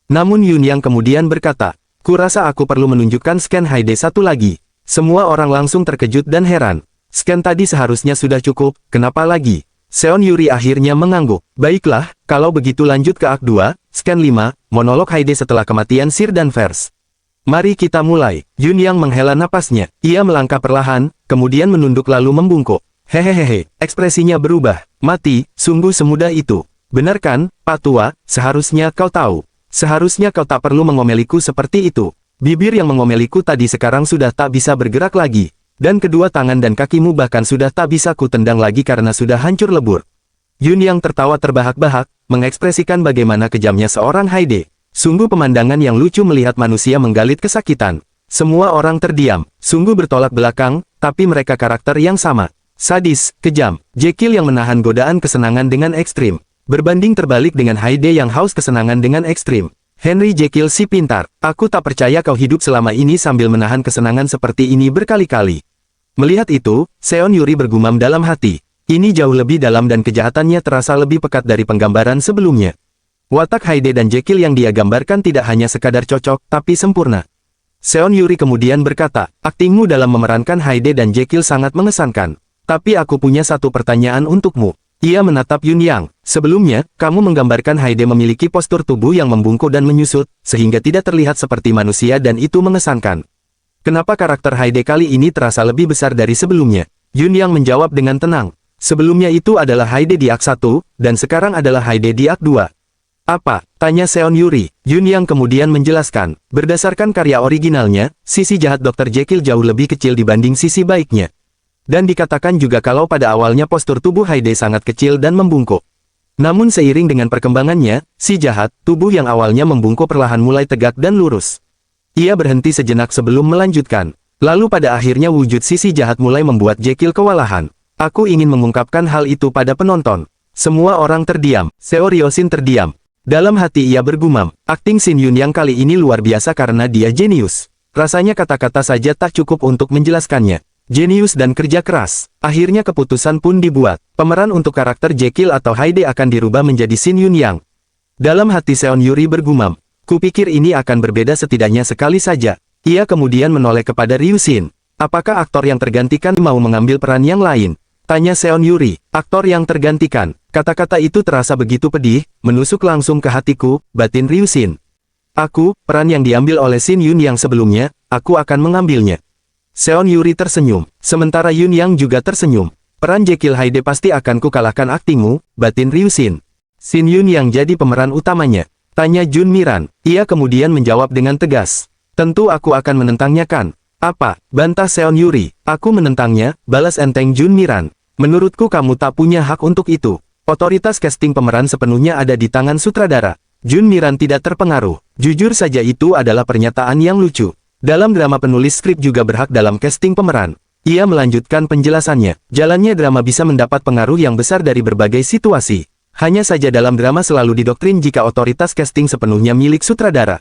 Namun Yun Yang kemudian berkata, kurasa aku perlu menunjukkan scan Hyde satu lagi. Semua orang langsung terkejut dan heran. Scan tadi seharusnya sudah cukup, kenapa lagi? Seon Yuri akhirnya mengangguk. Baiklah, kalau begitu lanjut ke Akt 2, Scan 5, monolog Hyde setelah kematian Sir Danvers. Mari kita mulai. Yun Yang menghela napasnya. Ia melangkah perlahan, kemudian menunduk lalu membungkuk. Hehehe, ekspresinya berubah. Mati, sungguh semudah itu. Benar kan, Pak Tua, seharusnya kau tahu. Seharusnya kau tak perlu mengomeliku seperti itu. Bibir yang mengomeliku tadi sekarang sudah tak bisa bergerak lagi. Dan kedua tangan dan kakimu bahkan sudah tak bisa kutendang lagi karena sudah hancur lebur. Yun Yang tertawa terbahak-bahak, mengekspresikan bagaimana kejamnya seorang Hyde. Sungguh pemandangan yang lucu melihat manusia menggalit kesakitan. Semua orang terdiam, sungguh bertolak belakang, tapi mereka karakter yang sama. Sadis, kejam, Jekyll yang menahan godaan kesenangan dengan ekstrim. Berbanding terbalik dengan Hyde yang haus kesenangan dengan ekstrim. Henry Jekyll si pintar, aku tak percaya kau hidup selama ini sambil menahan kesenangan seperti ini berkali-kali. Melihat itu, Seon Yuri bergumam dalam hati. Ini jauh lebih dalam dan kejahatannya terasa lebih pekat dari penggambaran sebelumnya. Watak Hyde dan Jekyll yang dia gambarkan tidak hanya sekadar cocok, tapi sempurna. Seon Yuri kemudian berkata, aktingmu dalam memerankan Hyde dan Jekyll sangat mengesankan. Tapi aku punya satu pertanyaan untukmu. Ia menatap Yun Yang. Sebelumnya, kamu menggambarkan Hyde memiliki postur tubuh yang membungkuk dan menyusut, sehingga tidak terlihat seperti manusia dan itu mengesankan. Kenapa karakter Hyde kali ini terasa lebih besar dari sebelumnya? Yun Yang menjawab dengan tenang. Sebelumnya itu adalah Hyde di Akt 1, dan sekarang adalah Hyde di Akt 2. Apa? Tanya Seon Yuri. Yun Yang kemudian menjelaskan. Berdasarkan karya originalnya, sisi jahat Dr. Jekyll jauh lebih kecil dibanding sisi baiknya. Dan dikatakan juga kalau pada awalnya postur tubuh Hyde sangat kecil dan membungkuk. Namun seiring dengan perkembangannya, si jahat, tubuh yang awalnya membungkuk perlahan mulai tegak dan lurus. Ia berhenti sejenak sebelum melanjutkan. Lalu pada akhirnya wujud sisi jahat mulai membuat Jekyll kewalahan. Aku ingin mengungkapkan hal itu pada penonton. Semua orang terdiam. Seo Ryosin terdiam. Dalam hati ia bergumam, akting Shin Yun Yang kali ini luar biasa karena dia jenius. Rasanya kata-kata saja tak cukup untuk menjelaskannya. Jenius dan kerja keras. Akhirnya keputusan pun dibuat. Pemeran untuk karakter Jekyll atau Hyde akan dirubah menjadi Shin Yun Yang. Dalam hati Seon Yuri bergumam, kupikir ini akan berbeda setidaknya sekali saja. Ia kemudian menoleh kepada Ryu-shin. Apakah aktor yang tergantikan mau mengambil peran yang lain? Tanya Seon Yuri. Aktor yang tergantikan. Kata-kata itu terasa begitu pedih, menusuk langsung ke hatiku, batin Ryu-shin. Aku, peran yang diambil oleh Shin Yun Yang sebelumnya, aku akan mengambilnya. Seon Yuri tersenyum, sementara Yun Yang juga tersenyum. Peran Jekyll Hyde pasti akan kukalahkan aktingmu, batin Ryu-shin. Shin Yun Yang jadi pemeran utamanya. Tanya Jun Miran. Ia kemudian menjawab dengan tegas. Tentu aku akan menentangnya kan? Apa? Bantah Seon Yuri. Aku menentangnya, balas enteng Jun Miran. Menurutku kamu tak punya hak untuk itu. Otoritas casting pemeran sepenuhnya ada di tangan sutradara. Jun Miran tidak terpengaruh. Jujur saja itu adalah pernyataan yang lucu. Dalam drama penulis skrip juga berhak dalam casting pemeran. Ia melanjutkan penjelasannya. Jalannya drama bisa mendapat pengaruh yang besar dari berbagai situasi. Hanya saja dalam drama selalu didoktrin jika otoritas casting sepenuhnya milik sutradara.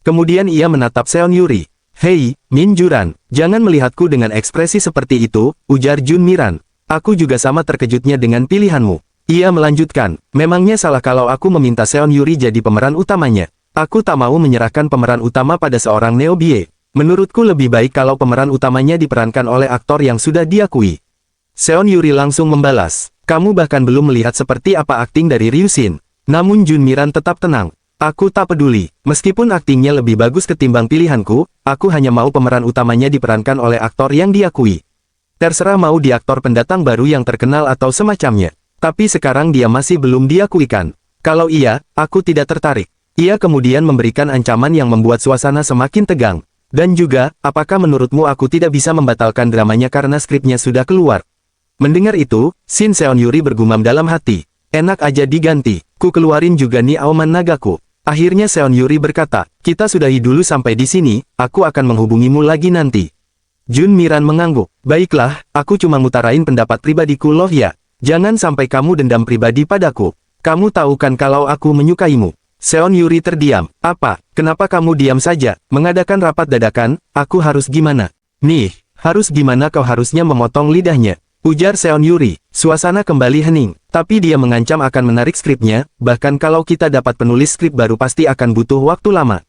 Kemudian ia menatap Seon Yuri. Hei, Min Juran, jangan melihatku dengan ekspresi seperti itu, ujar Jun Miran. Aku juga sama terkejutnya dengan pilihanmu. Ia melanjutkan, memangnya salah kalau aku meminta Seon Yuri jadi pemeran utamanya. Aku tak mau menyerahkan pemeran utama pada seorang Neo Bie. Menurutku lebih baik kalau pemeran utamanya diperankan oleh aktor yang sudah diakui. Seon Yuri langsung membalas, kamu bahkan belum melihat seperti apa akting dari Ryu-shin. Namun Jun Miran tetap tenang. Aku tak peduli, meskipun aktingnya lebih bagus ketimbang pilihanku, aku hanya mau pemeran utamanya diperankan oleh aktor yang diakui. Terserah mau di aktor pendatang baru yang terkenal atau semacamnya. Tapi sekarang dia masih belum diakuikan. Kalau iya, aku tidak tertarik. Ia kemudian memberikan ancaman yang membuat suasana semakin tegang. Dan juga, apakah menurutmu aku tidak bisa membatalkan dramanya karena skripnya sudah keluar? Mendengar itu, Shin Seon Yuri bergumam dalam hati. Enak aja diganti, ku keluarin juga nih auman nagaku. Akhirnya Seon Yuri berkata, kita sudahi dulu sampai di sini, aku akan menghubungimu lagi nanti. Jun Miran mengangguk, baiklah, aku cuma ngutarain pendapat pribadiku loh ya. Jangan sampai kamu dendam pribadi padaku. Kamu tahu kan kalau aku menyukaimu. Seon Yuri terdiam, apa, kenapa kamu diam saja, mengadakan rapat dadakan, aku harus gimana? Nih, harus gimana kau harusnya memotong lidahnya. Ujar Seon Yuri, suasana kembali hening, tapi dia mengancam akan menarik skripnya, bahkan kalau kita dapat penulis skrip baru pasti akan butuh waktu lama.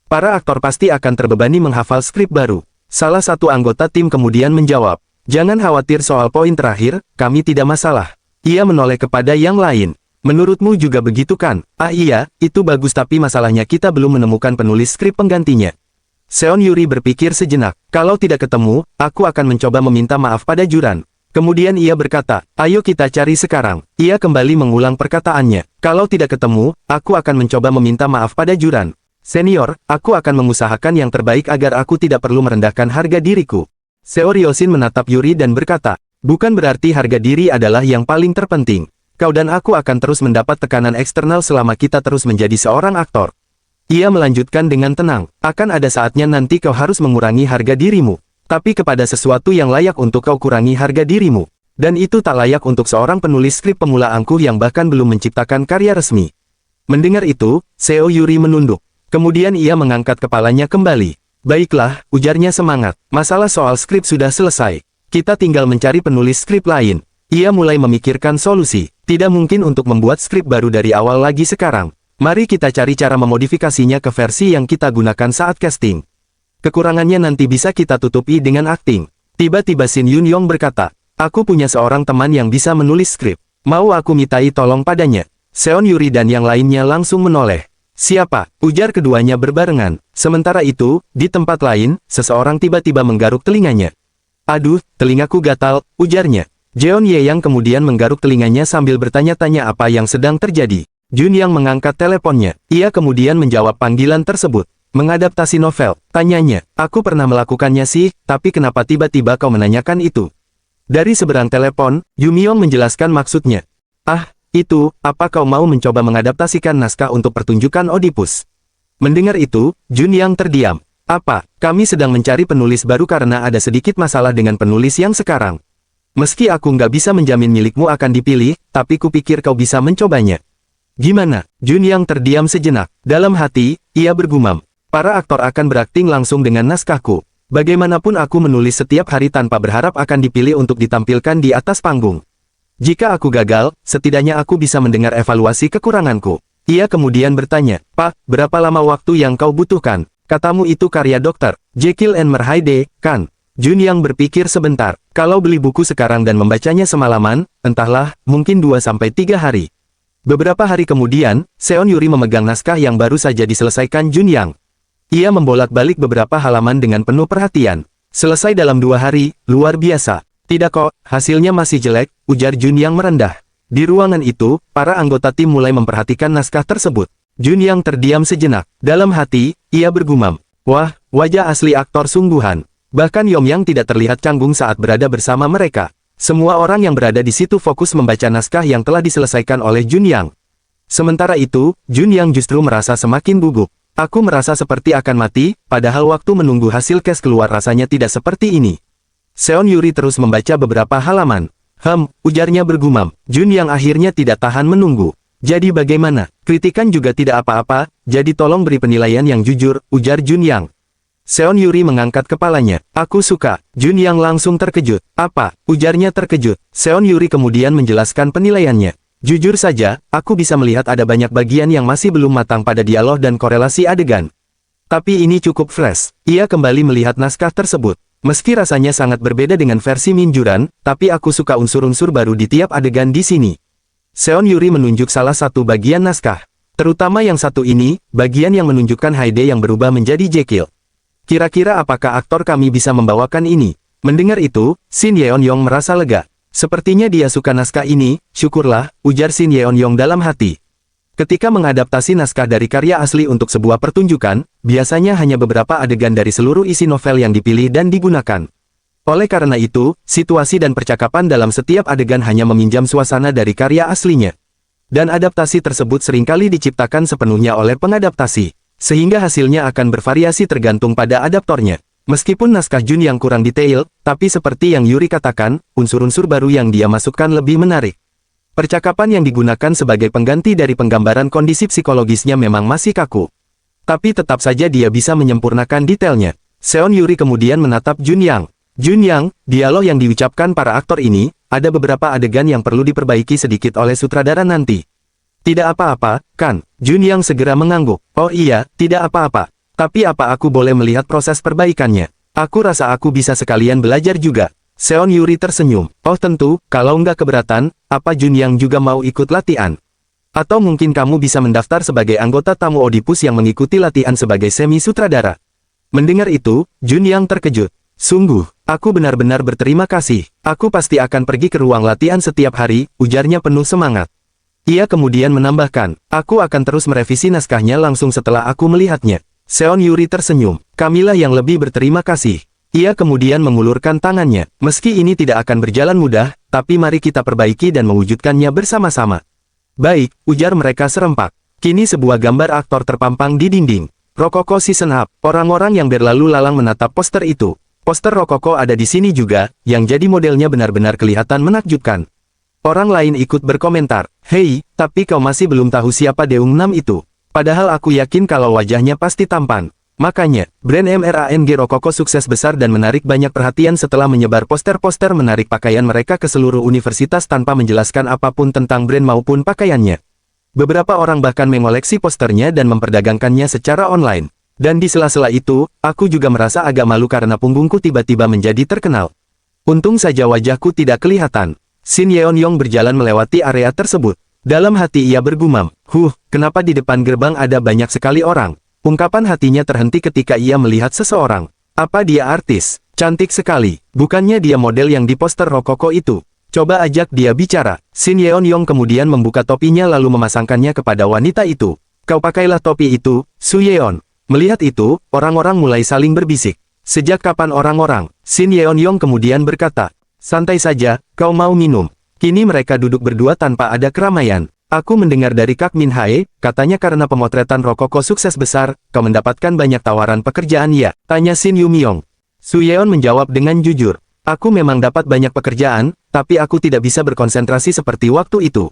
Para aktor pasti akan terbebani menghafal skrip baru. Salah satu anggota tim kemudian menjawab, jangan khawatir soal poin terakhir, kami tidak masalah. Ia menoleh kepada yang lain. Menurutmu juga begitu kan? Ah iya, itu bagus tapi masalahnya kita belum menemukan penulis skrip penggantinya. Seon Yuri berpikir sejenak, kalau tidak ketemu, aku akan mencoba meminta maaf pada Juran. Kemudian ia berkata, ayo kita cari sekarang. Ia kembali mengulang perkataannya. Kalau tidak ketemu, aku akan mencoba meminta maaf pada Juran. Senior, aku akan mengusahakan yang terbaik agar aku tidak perlu merendahkan harga diriku. Seo Ryosin menatap Yuri dan berkata, bukan berarti harga diri adalah yang paling terpenting. Kau dan aku akan terus mendapat tekanan eksternal selama kita terus menjadi seorang aktor. Ia melanjutkan dengan tenang, akan ada saatnya nanti kau harus mengurangi harga dirimu. Tapi kepada sesuatu yang layak untuk kau kurangi harga dirimu. Dan itu tak layak untuk seorang penulis skrip pemula angkuh yang bahkan belum menciptakan karya resmi. Mendengar itu, Seo Yuri menunduk. Kemudian ia mengangkat kepalanya kembali. Baiklah, ujarnya semangat. Masalah soal skrip sudah selesai. Kita tinggal mencari penulis skrip lain. Ia mulai memikirkan solusi. Tidak mungkin untuk membuat skrip baru dari awal lagi sekarang. Mari kita cari cara memodifikasinya ke versi yang kita gunakan saat casting. Kekurangannya nanti bisa kita tutupi dengan akting. Tiba-tiba Shin Yun Yong berkata, aku punya seorang teman yang bisa menulis skrip. Mau aku mintai tolong padanya? Seon Yuri dan yang lainnya langsung menoleh. Siapa? Ujar keduanya berbarengan. Sementara itu, di tempat lain, seseorang tiba-tiba menggaruk telinganya. Aduh, telingaku gatal, ujarnya. Jeon Ye yang kemudian menggaruk telinganya sambil bertanya-tanya apa yang sedang terjadi. Jun Yang mengangkat teleponnya. Ia kemudian menjawab panggilan tersebut. Mengadaptasi novel, tanyanya, aku pernah melakukannya sih, tapi kenapa tiba-tiba kau menanyakan itu? Dari seberang telepon, Yumyong menjelaskan maksudnya. Ah, itu, apa kau mau mencoba mengadaptasikan naskah untuk pertunjukan Oedipus? Mendengar itu, Jun Yang terdiam. Apa, kami sedang mencari penulis baru karena ada sedikit masalah dengan penulis yang sekarang. Meski aku nggak bisa menjamin milikmu akan dipilih, tapi kupikir kau bisa mencobanya. Gimana? Jun Yang terdiam sejenak. Dalam hati, ia bergumam. Para aktor akan berakting langsung dengan naskahku. Bagaimanapun aku menulis setiap hari tanpa berharap akan dipilih untuk ditampilkan di atas panggung. Jika aku gagal, setidaknya aku bisa mendengar evaluasi kekuranganku. Ia kemudian bertanya, Pak, berapa lama waktu yang kau butuhkan? Katamu itu karya Dr. Jekyll and Hyde, kan? Jun Yang berpikir sebentar. Kalau beli buku sekarang dan membacanya semalaman, entahlah, mungkin 2-3 hari. Beberapa hari kemudian, Seon Yuri memegang naskah yang baru saja diselesaikan Jun Yang. Ia membolak-balik beberapa halaman dengan penuh perhatian. Selesai dalam 2 hari, luar biasa. Tidak kok, hasilnya masih jelek, ujar Jun Yang merendah. Di ruangan itu, para anggota tim mulai memperhatikan naskah tersebut. Jun Yang terdiam sejenak. Dalam hati, ia bergumam. Wah, wajah asli aktor sungguhan. Bahkan Yom Yang tidak terlihat canggung saat berada bersama mereka. Semua orang yang berada di situ fokus membaca naskah yang telah diselesaikan oleh Jun Yang. Sementara itu, Jun Yang justru merasa semakin gugup. Aku merasa seperti akan mati, padahal waktu menunggu hasil cast keluar rasanya tidak seperti ini. Seon Yuri terus membaca beberapa halaman. Ujarnya bergumam. Jun Yang akhirnya tidak tahan menunggu. Jadi bagaimana? Kritikan juga tidak apa-apa, jadi tolong beri penilaian yang jujur, ujar Jun Yang. Seon Yuri mengangkat kepalanya. Aku suka. Jun Yang langsung terkejut. Apa? Ujarnya terkejut. Seon Yuri kemudian menjelaskan penilaiannya. Jujur saja, aku bisa melihat ada banyak bagian yang masih belum matang pada dialog dan korelasi adegan. Tapi ini cukup fresh. Ia kembali melihat naskah tersebut. Meski rasanya sangat berbeda dengan versi Minjuran, tapi aku suka unsur-unsur baru di tiap adegan di sini. Seon Yuri menunjuk salah satu bagian naskah. Terutama yang satu ini, bagian yang menunjukkan Hyde yang berubah menjadi Jekyll. Kira-kira apakah aktor kami bisa membawakan ini? Mendengar itu, Shin Yeon Yong merasa lega. Sepertinya dia suka naskah ini, syukurlah, ujar Shin Yeon Yong dalam hati. Ketika mengadaptasi naskah dari karya asli untuk sebuah pertunjukan, biasanya hanya beberapa adegan dari seluruh isi novel yang dipilih dan digunakan. Oleh karena itu, situasi dan percakapan dalam setiap adegan hanya meminjam suasana dari karya aslinya. Dan adaptasi tersebut seringkali diciptakan sepenuhnya oleh pengadaptasi, sehingga hasilnya akan bervariasi tergantung pada adaptornya. Meskipun naskah Jun yang kurang detail, tapi seperti yang Yuri katakan, unsur-unsur baru yang dia masukkan lebih menarik. Percakapan yang digunakan sebagai pengganti dari penggambaran kondisi psikologisnya memang masih kaku. Tapi tetap saja dia bisa menyempurnakan detailnya. Seon Yuri kemudian menatap Jun Yang. Jun Yang, dialog yang diucapkan para aktor ini, ada beberapa adegan yang perlu diperbaiki sedikit oleh sutradara nanti. Tidak apa-apa, kan? Jun Yang segera mengangguk. Oh iya, tidak apa-apa. Tapi apa aku boleh melihat proses perbaikannya? Aku rasa aku bisa sekalian belajar juga. Seon Yuri tersenyum. Oh tentu, kalau nggak keberatan, apa Jun Yang juga mau ikut latihan? Atau mungkin kamu bisa mendaftar sebagai anggota tamu Oedipus yang mengikuti latihan sebagai semi-sutradara. Mendengar itu, Jun Yang terkejut. Sungguh, aku benar-benar berterima kasih. Aku pasti akan pergi ke ruang latihan setiap hari, ujarnya penuh semangat. Ia kemudian menambahkan, aku akan terus merevisi naskahnya langsung setelah aku melihatnya. Seon Yuri tersenyum. Kamilah yang lebih berterima kasih. Ia kemudian mengulurkan tangannya. Meski ini tidak akan berjalan mudah, tapi mari kita perbaiki dan mewujudkannya bersama-sama. Baik, ujar mereka serempak. Kini sebuah gambar aktor terpampang di dinding. Rokoko Season Up. Orang-orang yang berlalu lalang menatap poster itu. Poster Rokoko ada di sini juga, yang jadi modelnya benar-benar kelihatan menakjubkan. Orang lain ikut berkomentar. Hei, tapi kau masih belum tahu siapa Deung Nam itu. Padahal aku yakin kalau wajahnya pasti tampan. Makanya, brand MRANG Rokoko sukses besar dan menarik banyak perhatian setelah menyebar poster-poster menarik pakaian mereka ke seluruh universitas tanpa menjelaskan apapun tentang brand maupun pakaiannya. Beberapa orang bahkan mengoleksi posternya dan memperdagangkannya secara online. Dan di sela-sela itu, aku juga merasa agak malu karena punggungku tiba-tiba menjadi terkenal. Untung saja wajahku tidak kelihatan. Shin Yeon-yong berjalan melewati area tersebut. Dalam hati ia bergumam, kenapa di depan gerbang ada banyak sekali orang? Ungkapan hatinya terhenti ketika ia melihat seseorang. Apa dia artis? Cantik sekali. Bukannya dia model yang di poster Rokoko itu? Coba ajak dia bicara. Shin Yeon-yong kemudian membuka topinya lalu memasangkannya kepada wanita itu. Kau pakailah topi itu, Su Yeon. Melihat itu, orang-orang mulai saling berbisik. Sejak kapan orang-orang? Shin Yeon-yong kemudian berkata, santai saja, kau mau minum? Kini mereka duduk berdua tanpa ada keramaian. Aku mendengar dari Kak Min Hae, katanya karena pemotretan Rokoko sukses besar, kau mendapatkan banyak tawaran pekerjaan ya? Tanya Shin Yumyong. Su Yeon menjawab dengan jujur. Aku memang dapat banyak pekerjaan, tapi aku tidak bisa berkonsentrasi seperti waktu itu.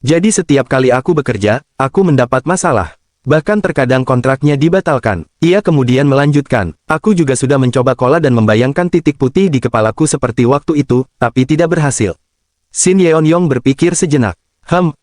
Jadi setiap kali aku bekerja, aku mendapat masalah. Bahkan terkadang kontraknya dibatalkan. Ia kemudian melanjutkan, aku juga sudah mencoba kola dan membayangkan titik putih di kepalaku seperti waktu itu, tapi tidak berhasil. Shin Yeon-yong berpikir sejenak.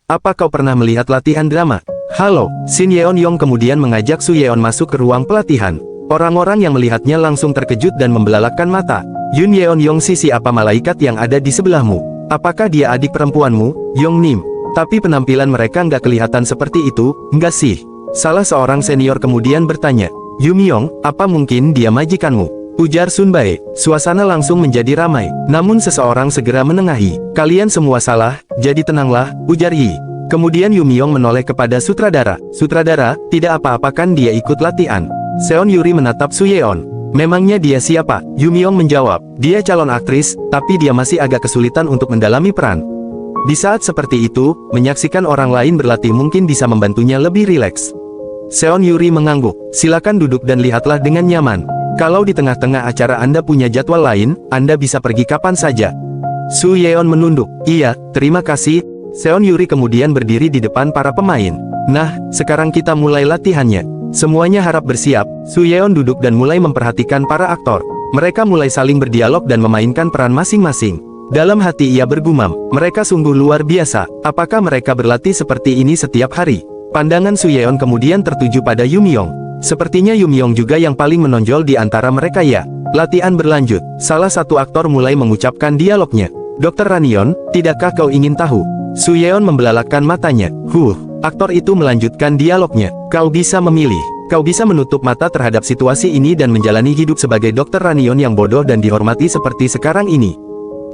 Apa kau pernah melihat latihan drama? Halo, Shin Yeon-yong kemudian mengajak Su Yeon masuk ke ruang pelatihan. Orang-orang yang melihatnya langsung terkejut dan membelalakkan mata. Yun Yeon-yong siapa malaikat yang ada di sebelahmu? Apakah dia adik perempuanmu, Yong Nim? Tapi penampilan mereka nggak kelihatan seperti itu, nggak sih? Salah seorang senior kemudian bertanya. Yumyong, apa mungkin dia majikanmu? Ujar Sun Bae. Suasana langsung menjadi ramai. Namun seseorang segera menengahi. Kalian semua salah, jadi tenanglah, ujar Yi. Kemudian Yumyong menoleh kepada sutradara. Sutradara, tidak apa-apa kan dia ikut latihan? Seon Yuri menatap Su Yeon. Memangnya dia siapa? Yumyong menjawab. Dia calon aktris, tapi dia masih agak kesulitan untuk mendalami peran. Di saat seperti itu, menyaksikan orang lain berlatih mungkin bisa membantunya lebih rileks. Seon Yuri mengangguk. Silakan duduk dan lihatlah dengan nyaman. Kalau di tengah-tengah acara Anda punya jadwal lain, Anda bisa pergi kapan saja. Su Yeon menunduk. Iya, terima kasih. Seon Yuri kemudian berdiri di depan para pemain. Nah, sekarang kita mulai latihannya. Semuanya harap bersiap. Su Yeon duduk dan mulai memperhatikan para aktor. Mereka mulai saling berdialog dan memainkan peran masing-masing. Dalam hati ia bergumam, mereka sungguh luar biasa. Apakah mereka berlatih seperti ini setiap hari? Pandangan Su Yeon kemudian tertuju pada Yumyong. Sepertinya Yumyong juga yang paling menonjol di antara mereka ya. Latihan berlanjut. Salah satu aktor mulai mengucapkan dialognya. Dr. Ranion, tidakkah kau ingin tahu? Su Yeon membelalakkan matanya. Aktor itu melanjutkan dialognya. Kau bisa memilih. Kau bisa menutup mata terhadap situasi ini dan menjalani hidup sebagai Dr. Ranion yang bodoh dan dihormati seperti sekarang ini.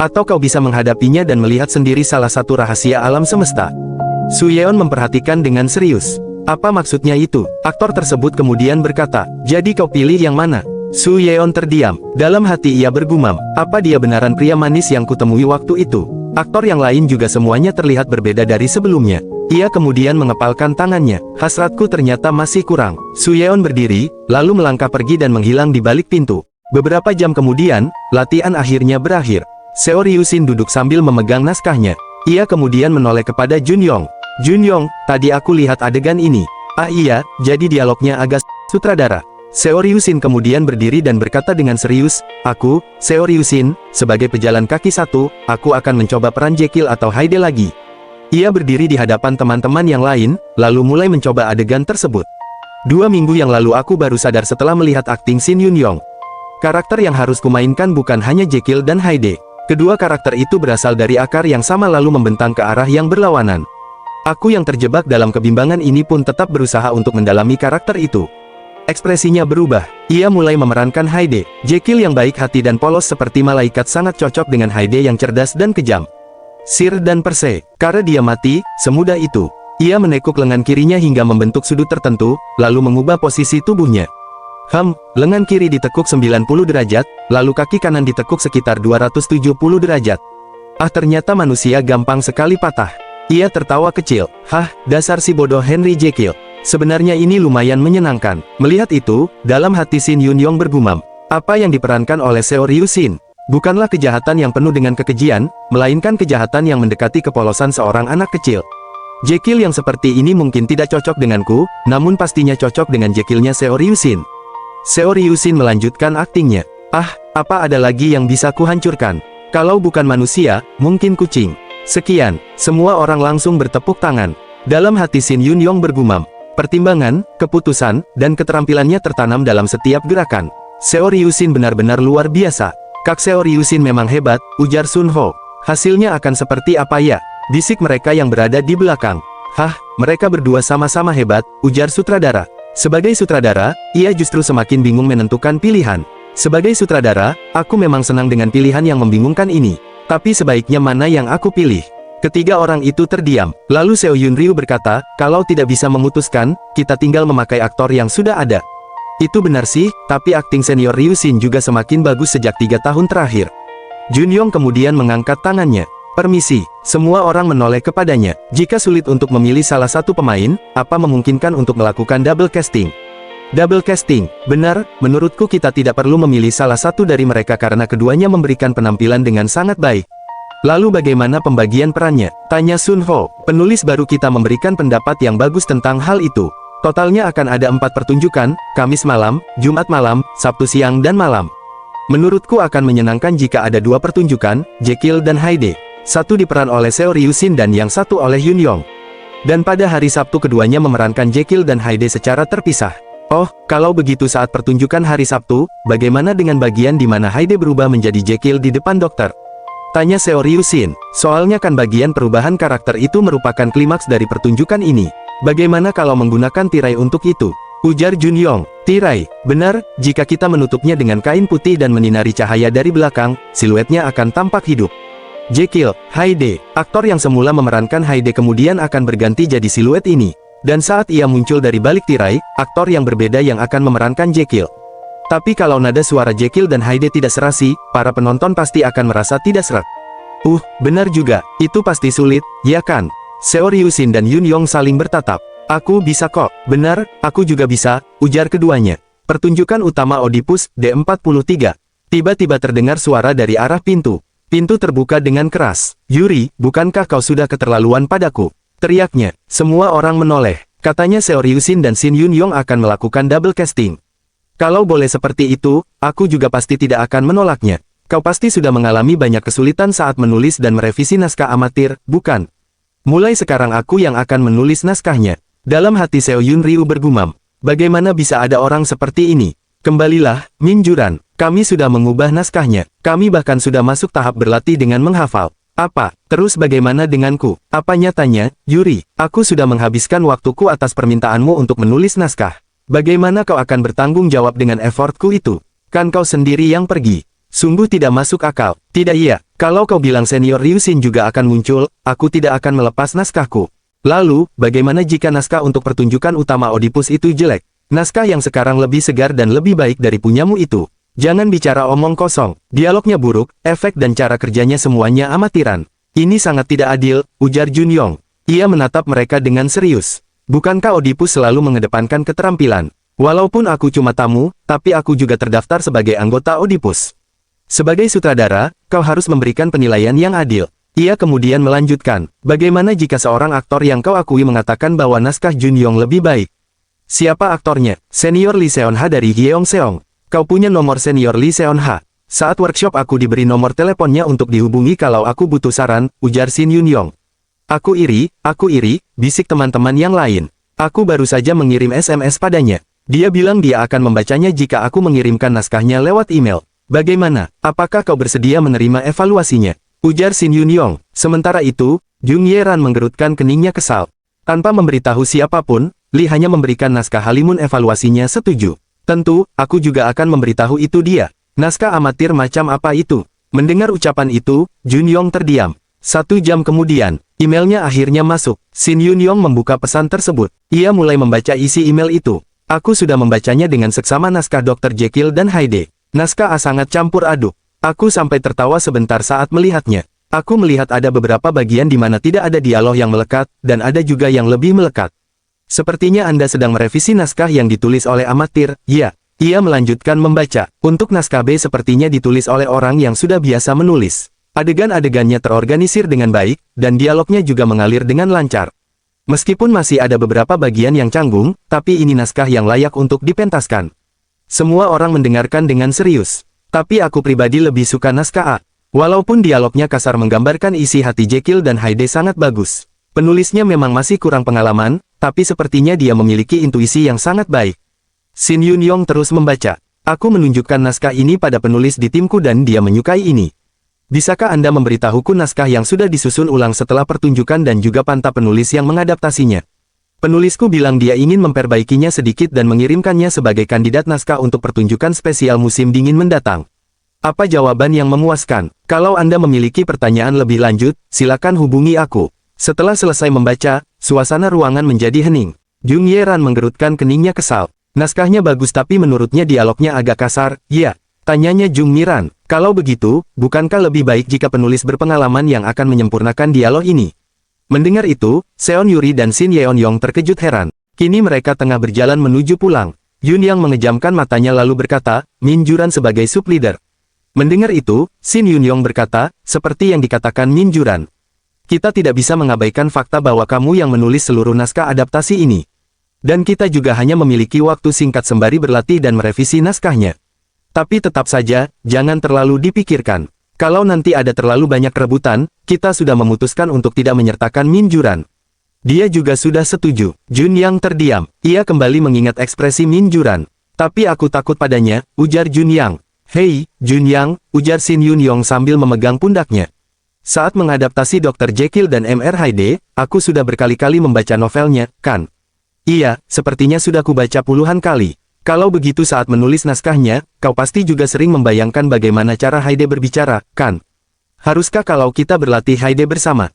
Atau kau bisa menghadapinya dan melihat sendiri salah satu rahasia alam semesta. Su Yeon memperhatikan dengan serius. Apa maksudnya itu? Aktor tersebut kemudian berkata, jadi kau pilih yang mana? Su Yeon terdiam. Dalam hati ia bergumam, apa dia benaran pria manis yang kutemui waktu itu? Aktor yang lain juga semuanya terlihat berbeda dari sebelumnya. Ia kemudian mengepalkan tangannya. Hasratku ternyata masih kurang. Su Yeon berdiri, lalu melangkah pergi dan menghilang di balik pintu. Beberapa jam kemudian, latihan akhirnya berakhir. Seo Ryushin duduk sambil memegang naskahnya. Ia kemudian menoleh kepada Junyong. Junyong, tadi aku lihat adegan ini. Ah iya, jadi dialognya agak sutradara. Seo Ryushin kemudian berdiri dan berkata dengan serius, aku, Seo Ryushin, sebagai pejalan kaki satu, aku akan mencoba peran Jekyll atau Hyde lagi. Ia berdiri di hadapan teman-teman yang lain, lalu mulai mencoba adegan tersebut. 2 minggu yang lalu aku baru sadar setelah melihat akting Shin Yun-yong. Karakter yang harus kumainkan bukan hanya Jekyll dan Hyde. Kedua karakter itu berasal dari akar yang sama lalu membentang ke arah yang berlawanan. Aku yang terjebak dalam kebimbangan ini pun tetap berusaha untuk mendalami karakter itu. Ekspresinya berubah. Ia mulai memerankan Hyde. Jekyll yang baik hati dan polos seperti malaikat sangat cocok dengan Hyde yang cerdas dan kejam. Sir dan Perse, karena dia mati, semudah itu. Ia menekuk lengan kirinya hingga membentuk sudut tertentu, lalu mengubah posisi tubuhnya. Lengan kiri ditekuk 90 derajat, lalu kaki kanan ditekuk sekitar 270 derajat. Ah, ternyata manusia gampang sekali patah. Ia tertawa kecil. Hah, dasar si bodoh Henry Jekyll. Sebenarnya ini lumayan menyenangkan. Melihat itu, dalam hati Shin Yun-yong bergumam. Apa yang diperankan oleh Seo Ryushin bukanlah kejahatan yang penuh dengan kekejian, melainkan kejahatan yang mendekati kepolosan seorang anak kecil. Jekyll yang seperti ini mungkin tidak cocok denganku, namun pastinya cocok dengan Jekyllnya Seo Ryushin. Seo Ryushin melanjutkan aktingnya. Ah, apa ada lagi yang bisa kuhancurkan? Kalau bukan manusia, mungkin kucing. Sekian, semua orang langsung bertepuk tangan. Dalam hati Shin Yun-yong bergumam. Pertimbangan, keputusan, dan keterampilannya tertanam dalam setiap gerakan. Seo Ryushin benar-benar luar biasa. Kak Seo Ryushin memang hebat, ujar Sun Ho. Hasilnya akan seperti apa ya? Bisik mereka yang berada di belakang. Hah, mereka berdua sama-sama hebat, ujar sutradara. Sebagai sutradara, ia justru semakin bingung menentukan pilihan. Sebagai sutradara, aku memang senang dengan pilihan yang membingungkan ini. Tapi sebaiknya mana yang aku pilih? Ketiga orang itu terdiam. Lalu Seo Yun-ryu berkata, kalau tidak bisa memutuskan, kita tinggal memakai aktor yang sudah ada. Itu benar sih, tapi akting senior Ryushin juga semakin bagus sejak 3 tahun terakhir. Junyong kemudian mengangkat tangannya. Permisi, semua orang menoleh kepadanya. Jika sulit untuk memilih salah satu pemain, apa memungkinkan untuk melakukan double casting? Double casting, benar, menurutku kita tidak perlu memilih salah satu dari mereka karena keduanya memberikan penampilan dengan sangat baik. Lalu bagaimana pembagian perannya? Tanya Sun Ho. Penulis baru kita memberikan pendapat yang bagus tentang hal itu. Totalnya akan ada 4 pertunjukan, Kamis malam, Jumat malam, Sabtu siang dan malam. Menurutku akan menyenangkan jika ada 2 pertunjukan, Jekyll dan Hyde. Satu diperan oleh Seo Ryushin dan yang satu oleh Yun-yong. Dan pada hari Sabtu keduanya memerankan Jekyll dan Hyde secara terpisah. Oh, kalau begitu saat pertunjukan hari Sabtu, bagaimana dengan bagian di mana Hyde berubah menjadi Jekyll di depan dokter? Tanya Seo Ryushin. Soalnya kan bagian perubahan karakter itu merupakan klimaks dari pertunjukan ini. Bagaimana kalau menggunakan tirai untuk itu? Ujar Junyong. Tirai, benar, jika kita menutupnya dengan kain putih dan menyinari cahaya dari belakang, siluetnya akan tampak hidup. Jekyll, Hyde, aktor yang semula memerankan Hyde kemudian akan berganti jadi siluet ini. Dan saat ia muncul dari balik tirai, aktor yang berbeda yang akan memerankan Jekyll. Tapi kalau nada suara Jekyll dan Hyde tidak serasi, para penonton pasti akan merasa tidak sreg. Benar juga, itu pasti sulit, ya kan? Seo Ryushin dan Yun-yong saling bertatap. Aku bisa kok, benar, aku juga bisa, ujar keduanya. Pertunjukan utama Oedipus, D43. Tiba-tiba terdengar suara dari arah pintu. Pintu terbuka dengan keras. Yuri, bukankah kau sudah keterlaluan padaku? Teriaknya. Semua orang menoleh. Katanya Seo Ryushin dan Shin Yun-yong akan melakukan double casting. Kalau boleh seperti itu, aku juga pasti tidak akan menolaknya. Kau pasti sudah mengalami banyak kesulitan saat menulis dan merevisi naskah amatir, bukan? Mulai sekarang aku yang akan menulis naskahnya. Dalam hati Seo Yun-ryu bergumam. Bagaimana bisa ada orang seperti ini? Kembalilah, Min Juran. Kami sudah mengubah naskahnya. Kami bahkan sudah masuk tahap berlatih dengan menghafal. Apa? Terus bagaimana denganku? Apa nyatanya, Yuri? Aku sudah menghabiskan waktuku atas permintaanmu untuk menulis naskah. Bagaimana kau akan bertanggung jawab dengan effortku itu? Kan kau sendiri yang pergi. Sungguh tidak masuk akal. Tidak iya, kalau kau bilang senior Ryushin juga akan muncul, aku tidak akan melepas naskahku. Lalu, bagaimana jika naskah untuk pertunjukan utama Oedipus itu jelek? Naskah yang sekarang lebih segar dan lebih baik dari punyamu itu. Jangan bicara omong kosong. Dialognya buruk, efek dan cara kerjanya semuanya amatiran. Ini sangat tidak adil, ujar Junyong. Ia menatap mereka dengan serius. Bukankah Oedipus selalu mengedepankan keterampilan? Walaupun aku cuma tamu, tapi aku juga terdaftar sebagai anggota Oedipus. Sebagai sutradara, kau harus memberikan penilaian yang adil. Ia kemudian melanjutkan, bagaimana jika seorang aktor yang kau akui mengatakan bahwa naskah Junyong lebih baik? Siapa aktornya? Senior Lee Seon-ha dari Gyeongseong. Kau punya nomor senior Lee Seon-ha. Saat workshop aku diberi nomor teleponnya untuk dihubungi kalau aku butuh saran, ujar Shin Yun-yong. Aku iri, bisik teman-teman yang lain. Aku baru saja mengirim SMS padanya. Dia bilang dia akan membacanya jika aku mengirimkan naskahnya lewat email. Bagaimana? Apakah kau bersedia menerima evaluasinya? Ujar Shin Yun-yong. Sementara itu, Jung Ye-ran menggerutkan keningnya kesal. Tanpa memberitahu siapapun, Lee hanya memberikan naskah halimun evaluasinya setuju. Tentu, aku juga akan memberitahu itu dia. Naskah amatir macam apa itu? Mendengar ucapan itu, Jun-yong terdiam. 1 jam kemudian, emailnya akhirnya masuk. Shin Yun-yong membuka pesan tersebut. Ia mulai membaca isi email itu. Aku sudah membacanya dengan seksama naskah Dr. Jekyll dan Hyde. Naskah sangat campur aduk. Aku sampai tertawa sebentar saat melihatnya. Aku melihat ada beberapa bagian di mana tidak ada dialog yang melekat, dan ada juga yang lebih melekat. Sepertinya Anda sedang merevisi naskah yang ditulis oleh amatir, ya. Ia melanjutkan membaca. Untuk naskah B sepertinya ditulis oleh orang yang sudah biasa menulis. Adegan-adegannya terorganisir dengan baik, dan dialognya juga mengalir dengan lancar. Meskipun masih ada beberapa bagian yang canggung, tapi ini naskah yang layak untuk dipentaskan. Semua orang mendengarkan dengan serius. Tapi aku pribadi lebih suka naskah A. Walaupun dialognya kasar menggambarkan isi hati Jekyll dan Hyde sangat bagus. Penulisnya memang masih kurang pengalaman, tapi sepertinya dia memiliki intuisi yang sangat baik. Shin Yun-yong terus membaca. Aku menunjukkan naskah ini pada penulis di timku dan dia menyukai ini. Bisakah Anda memberitahuku naskah yang sudah disusun ulang setelah pertunjukan dan juga panta penulis yang mengadaptasinya? Penulisku bilang dia ingin memperbaikinya sedikit dan mengirimkannya sebagai kandidat naskah untuk pertunjukan spesial musim dingin mendatang. Apa jawaban yang memuaskan? Kalau Anda memiliki pertanyaan lebih lanjut, silakan hubungi aku. Setelah selesai membaca, suasana ruangan menjadi hening. Jung Ye-ran menggerutkan keningnya kesal. Naskahnya bagus tapi menurutnya dialognya agak kasar, ya. Tanyanya Jung Mi-ran. Kalau begitu, bukankah lebih baik jika penulis berpengalaman yang akan menyempurnakan dialog ini? Mendengar itu, Seon Yuri dan Shin Yeon-yong terkejut heran. Kini mereka tengah berjalan menuju pulang. Yun yang mengejamkan matanya lalu berkata, Min Juran sebagai sub-leader. Mendengar itu, Shin Yun-yong berkata, seperti yang dikatakan Min Juran. Kita tidak bisa mengabaikan fakta bahwa kamu yang menulis seluruh naskah adaptasi ini. Dan kita juga hanya memiliki waktu singkat sembari berlatih dan merevisi naskahnya. Tapi tetap saja, jangan terlalu dipikirkan. Kalau nanti ada terlalu banyak rebutan, kita sudah memutuskan untuk tidak menyertakan Min Juran. Dia juga sudah setuju. Jun Yang terdiam. Ia kembali mengingat ekspresi Min Juran. Tapi aku takut padanya, ujar Jun Yang. Hei, Jun Yang, ujar Shin Yun-yong sambil memegang pundaknya. Saat mengadaptasi Dr. Jekyll dan Mr. Hyde, aku sudah berkali-kali membaca novelnya, kan? Iya, sepertinya sudah kubaca puluhan kali. Kalau begitu saat menulis naskahnya, kau pasti juga sering membayangkan bagaimana cara Hyde berbicara, kan? Haruskah kalau kita berlatih Hyde bersama?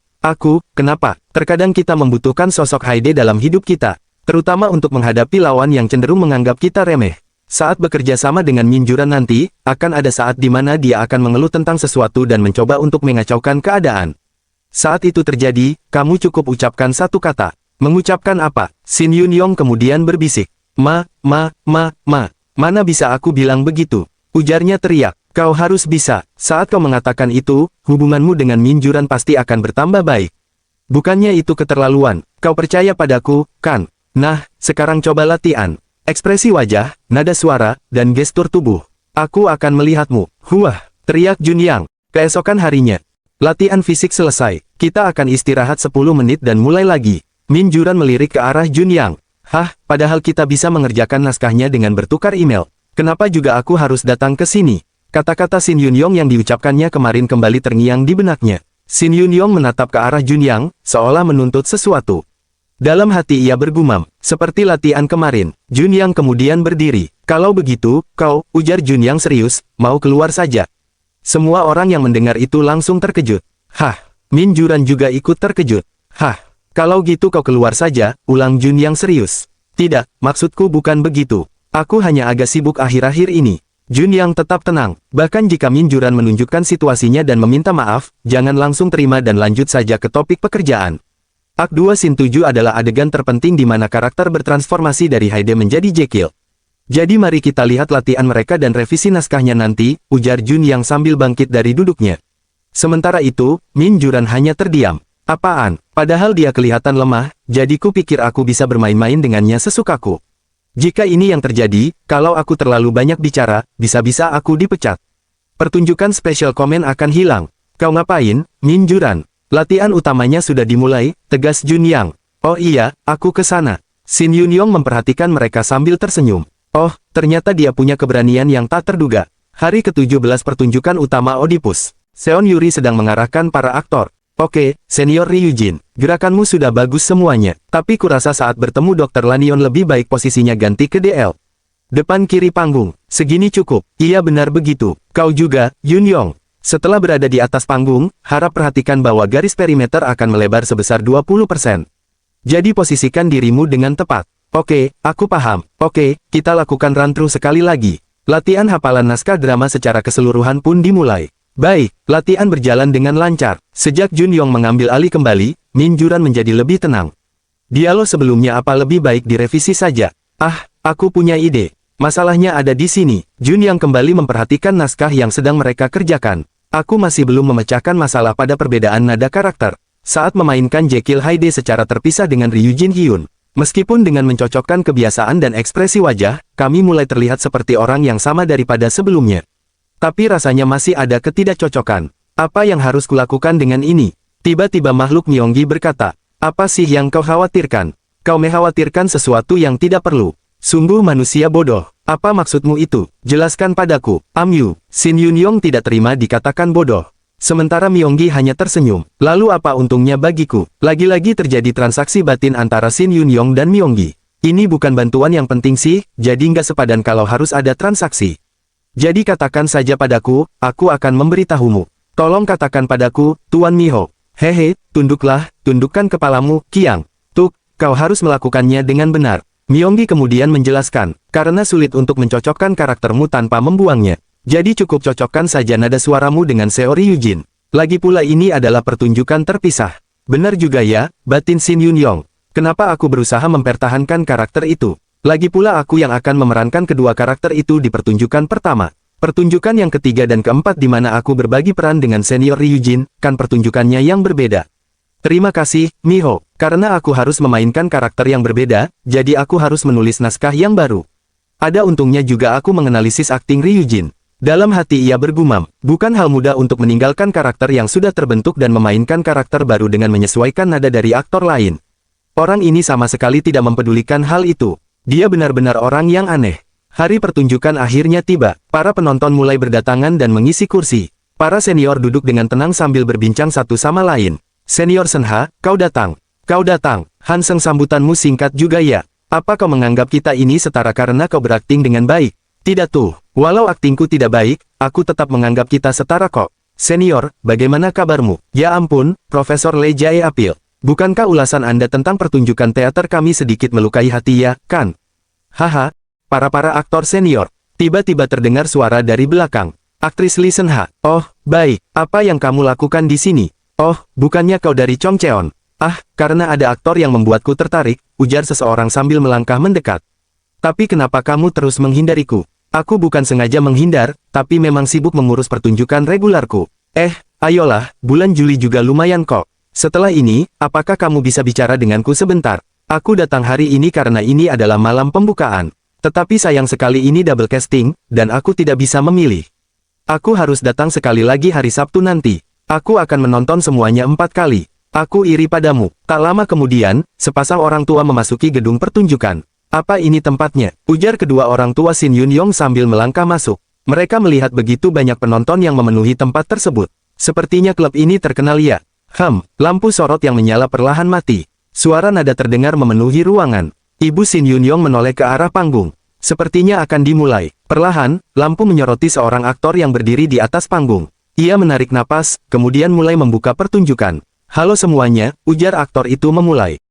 Kenapa? Terkadang kita membutuhkan sosok Hyde dalam hidup kita, terutama untuk menghadapi lawan yang cenderung menganggap kita remeh. Saat bekerja sama dengan Min Juran nanti, akan ada saat di mana dia akan mengeluh tentang sesuatu dan mencoba untuk mengacaukan keadaan. Saat itu terjadi, kamu cukup ucapkan satu kata. Mengucapkan apa? Shin Yun-yong kemudian berbisik. Mana bisa aku bilang begitu? Ujarnya teriak. Kau harus bisa. Saat kau mengatakan itu, hubunganmu dengan Min Juran pasti akan bertambah baik. Bukannya itu keterlaluan. Kau percaya padaku, kan? Nah, sekarang coba latihan. Ekspresi wajah, nada suara, dan gestur tubuh. Aku akan melihatmu. Huah, teriak Jun Yang. Keesokan harinya. Latihan fisik selesai. Kita akan istirahat 10 menit dan mulai lagi. Min Juran melirik ke arah Jun Yang. Hah, padahal kita bisa mengerjakan naskahnya dengan bertukar email. Kenapa juga aku harus datang ke sini? Kata-kata Shin Yun-yong yang diucapkannya kemarin kembali terngiang di benaknya. Shin Yun-yong menatap ke arah Jun Yang, seolah menuntut sesuatu. Dalam hati ia bergumam, seperti latihan kemarin. Jun Yang kemudian berdiri. Kalau begitu, kau, ujar Jun Yang serius, mau keluar saja. Semua orang yang mendengar itu langsung terkejut. Hah, Min Juran juga ikut terkejut. Hah. Kalau gitu kau keluar saja, ulang Jun Yang serius. Tidak, maksudku bukan begitu. Aku hanya agak sibuk akhir-akhir ini. Jun Yang tetap tenang. Bahkan jika Min Juran menunjukkan situasinya dan meminta maaf, jangan langsung terima dan lanjut saja ke topik pekerjaan. Akt 2 Scene 7 adalah adegan terpenting di mana karakter bertransformasi dari Hyde menjadi Jekyll. Jadi mari kita lihat latihan mereka dan revisi naskahnya nanti, ujar Jun yang sambil bangkit dari duduknya. Sementara itu, Min Juran hanya terdiam. Apaan? Padahal dia kelihatan lemah, jadi ku pikir aku bisa bermain-main dengannya sesukaku. Jika ini yang terjadi, kalau aku terlalu banyak bicara, bisa-bisa aku dipecat. Pertunjukan special comment akan hilang. Kau ngapain, Min Juran? Latihan utamanya sudah dimulai, tegas Jun Yang. Oh iya, aku ke sana. Shin Yun-yong memperhatikan mereka sambil tersenyum. Oh, ternyata dia punya keberanian yang tak terduga. Hari ke-17 pertunjukan utama Oedipus. Seon Yuri sedang mengarahkan para aktor. Oke, Senior Ryujin, gerakanmu sudah bagus semuanya. Tapi kurasa saat bertemu Dr. Lanion lebih baik posisinya ganti ke DL. Depan kiri panggung, segini cukup. Iya benar begitu. Kau juga, Yun-yong. Setelah berada di atas panggung, harap perhatikan bahwa garis perimeter akan melebar sebesar 20%. Jadi posisikan dirimu dengan tepat. Oke, aku paham. Oke, kita lakukan run-through sekali lagi. Latihan hafalan naskah drama secara keseluruhan pun dimulai. Baik, latihan berjalan dengan lancar. Sejak Jun Yong mengambil alih kembali, Min Juran menjadi lebih tenang. Dialog sebelumnya apa lebih baik direvisi saja? Ah, aku punya ide. Masalahnya ada di sini. Jun yang kembali memperhatikan naskah yang sedang mereka kerjakan. Aku masih belum memecahkan masalah pada perbedaan nada karakter. Saat memainkan Jekyll Hyde secara terpisah dengan Ryujin Hyun. Meskipun dengan mencocokkan kebiasaan dan ekspresi wajah, kami mulai terlihat seperti orang yang sama daripada sebelumnya. Tapi rasanya masih ada ketidakcocokan. Apa yang harus kulakukan dengan ini? Tiba-tiba makhluk Myonggi berkata, apa sih yang kau khawatirkan? Kau mengkhawatirkan sesuatu yang tidak perlu. Sungguh manusia bodoh. Apa maksudmu itu? Jelaskan padaku. Amyu. Shin Yun-yong tidak terima dikatakan bodoh. Sementara Myonggi hanya tersenyum. Lalu apa untungnya bagiku? Lagi-lagi terjadi transaksi batin antara Shin Yun-yong dan Myonggi. Ini bukan bantuan yang penting sih, jadi nggak sepadan kalau harus ada transaksi. Jadi katakan saja padaku, aku akan memberitahumu. Tolong katakan padaku, Tuan Miho. Hehe, tunduklah, tundukkan kepalamu, Kiang. Tuk, kau harus melakukannya dengan benar. Myonggi kemudian menjelaskan, karena sulit untuk mencocokkan karaktermu tanpa membuangnya. Jadi cukup cocokkan saja nada suaramu dengan Seo Ryujin. Lagi pula ini adalah pertunjukan terpisah. Benar juga ya, batin Shin Yun-yong. Kenapa aku berusaha mempertahankan karakter itu? Lagi pula aku yang akan memerankan kedua karakter itu di pertunjukan pertama. Pertunjukan yang ketiga dan keempat di mana aku berbagi peran dengan Senior Ryujin, kan pertunjukannya yang berbeda. Terima kasih, Miho. Karena aku harus memainkan karakter yang berbeda, jadi aku harus menulis naskah yang baru. Ada untungnya juga aku menganalisis akting Ryujin. Dalam hati ia bergumam, bukan hal mudah untuk meninggalkan karakter yang sudah terbentuk dan memainkan karakter baru dengan menyesuaikan nada dari aktor lain. Orang ini sama sekali tidak mempedulikan hal itu. Dia benar-benar orang yang aneh. Hari pertunjukan akhirnya tiba. Para penonton mulai berdatangan dan mengisi kursi. Para senior duduk dengan tenang sambil berbincang satu sama lain. Senior Senha, kau datang. Kau datang. Hanseng, sambutanmu singkat juga ya. Apa kau menganggap kita ini setara karena kau berakting dengan baik? Tidak tuh. Walau aktingku tidak baik, aku tetap menganggap kita setara kok. Senior, bagaimana kabarmu? Ya ampun, Profesor Lee Jae-apil. Bukankah ulasan Anda tentang pertunjukan teater kami sedikit melukai hati ya, kan? Haha, para aktor senior. Tiba-tiba terdengar suara dari belakang. Aktris Lee Senha. Oh, baik. Apa yang kamu lakukan di sini? Oh, bukannya kau dari Chongcheon? Ah, karena ada aktor yang membuatku tertarik, ujar seseorang sambil melangkah mendekat. Tapi kenapa kamu terus menghindariku? Aku bukan sengaja menghindar, tapi memang sibuk mengurus pertunjukan regularku. Ayolah, bulan Juli juga lumayan kok. Setelah ini, apakah kamu bisa bicara denganku sebentar? Aku datang hari ini karena ini adalah malam pembukaan. Tetapi sayang sekali ini double casting, dan aku tidak bisa memilih. Aku harus datang sekali lagi hari Sabtu nanti. Aku akan menonton semuanya 4 kali. Aku iri padamu. Tak lama kemudian, sepasang orang tua memasuki gedung pertunjukan. Apa ini tempatnya? Ujar kedua orang tua Shin Yun-yong sambil melangkah masuk. Mereka melihat begitu banyak penonton yang memenuhi tempat tersebut. Sepertinya klub ini terkenal ya. Lampu sorot yang menyala perlahan mati. Suara nada terdengar memenuhi ruangan. Ibu Shin Yun-yong menoleh ke arah panggung. Sepertinya akan dimulai. Perlahan, lampu menyoroti seorang aktor yang berdiri di atas panggung. Ia menarik napas, kemudian mulai membuka pertunjukan. Halo semuanya, ujar aktor itu memulai.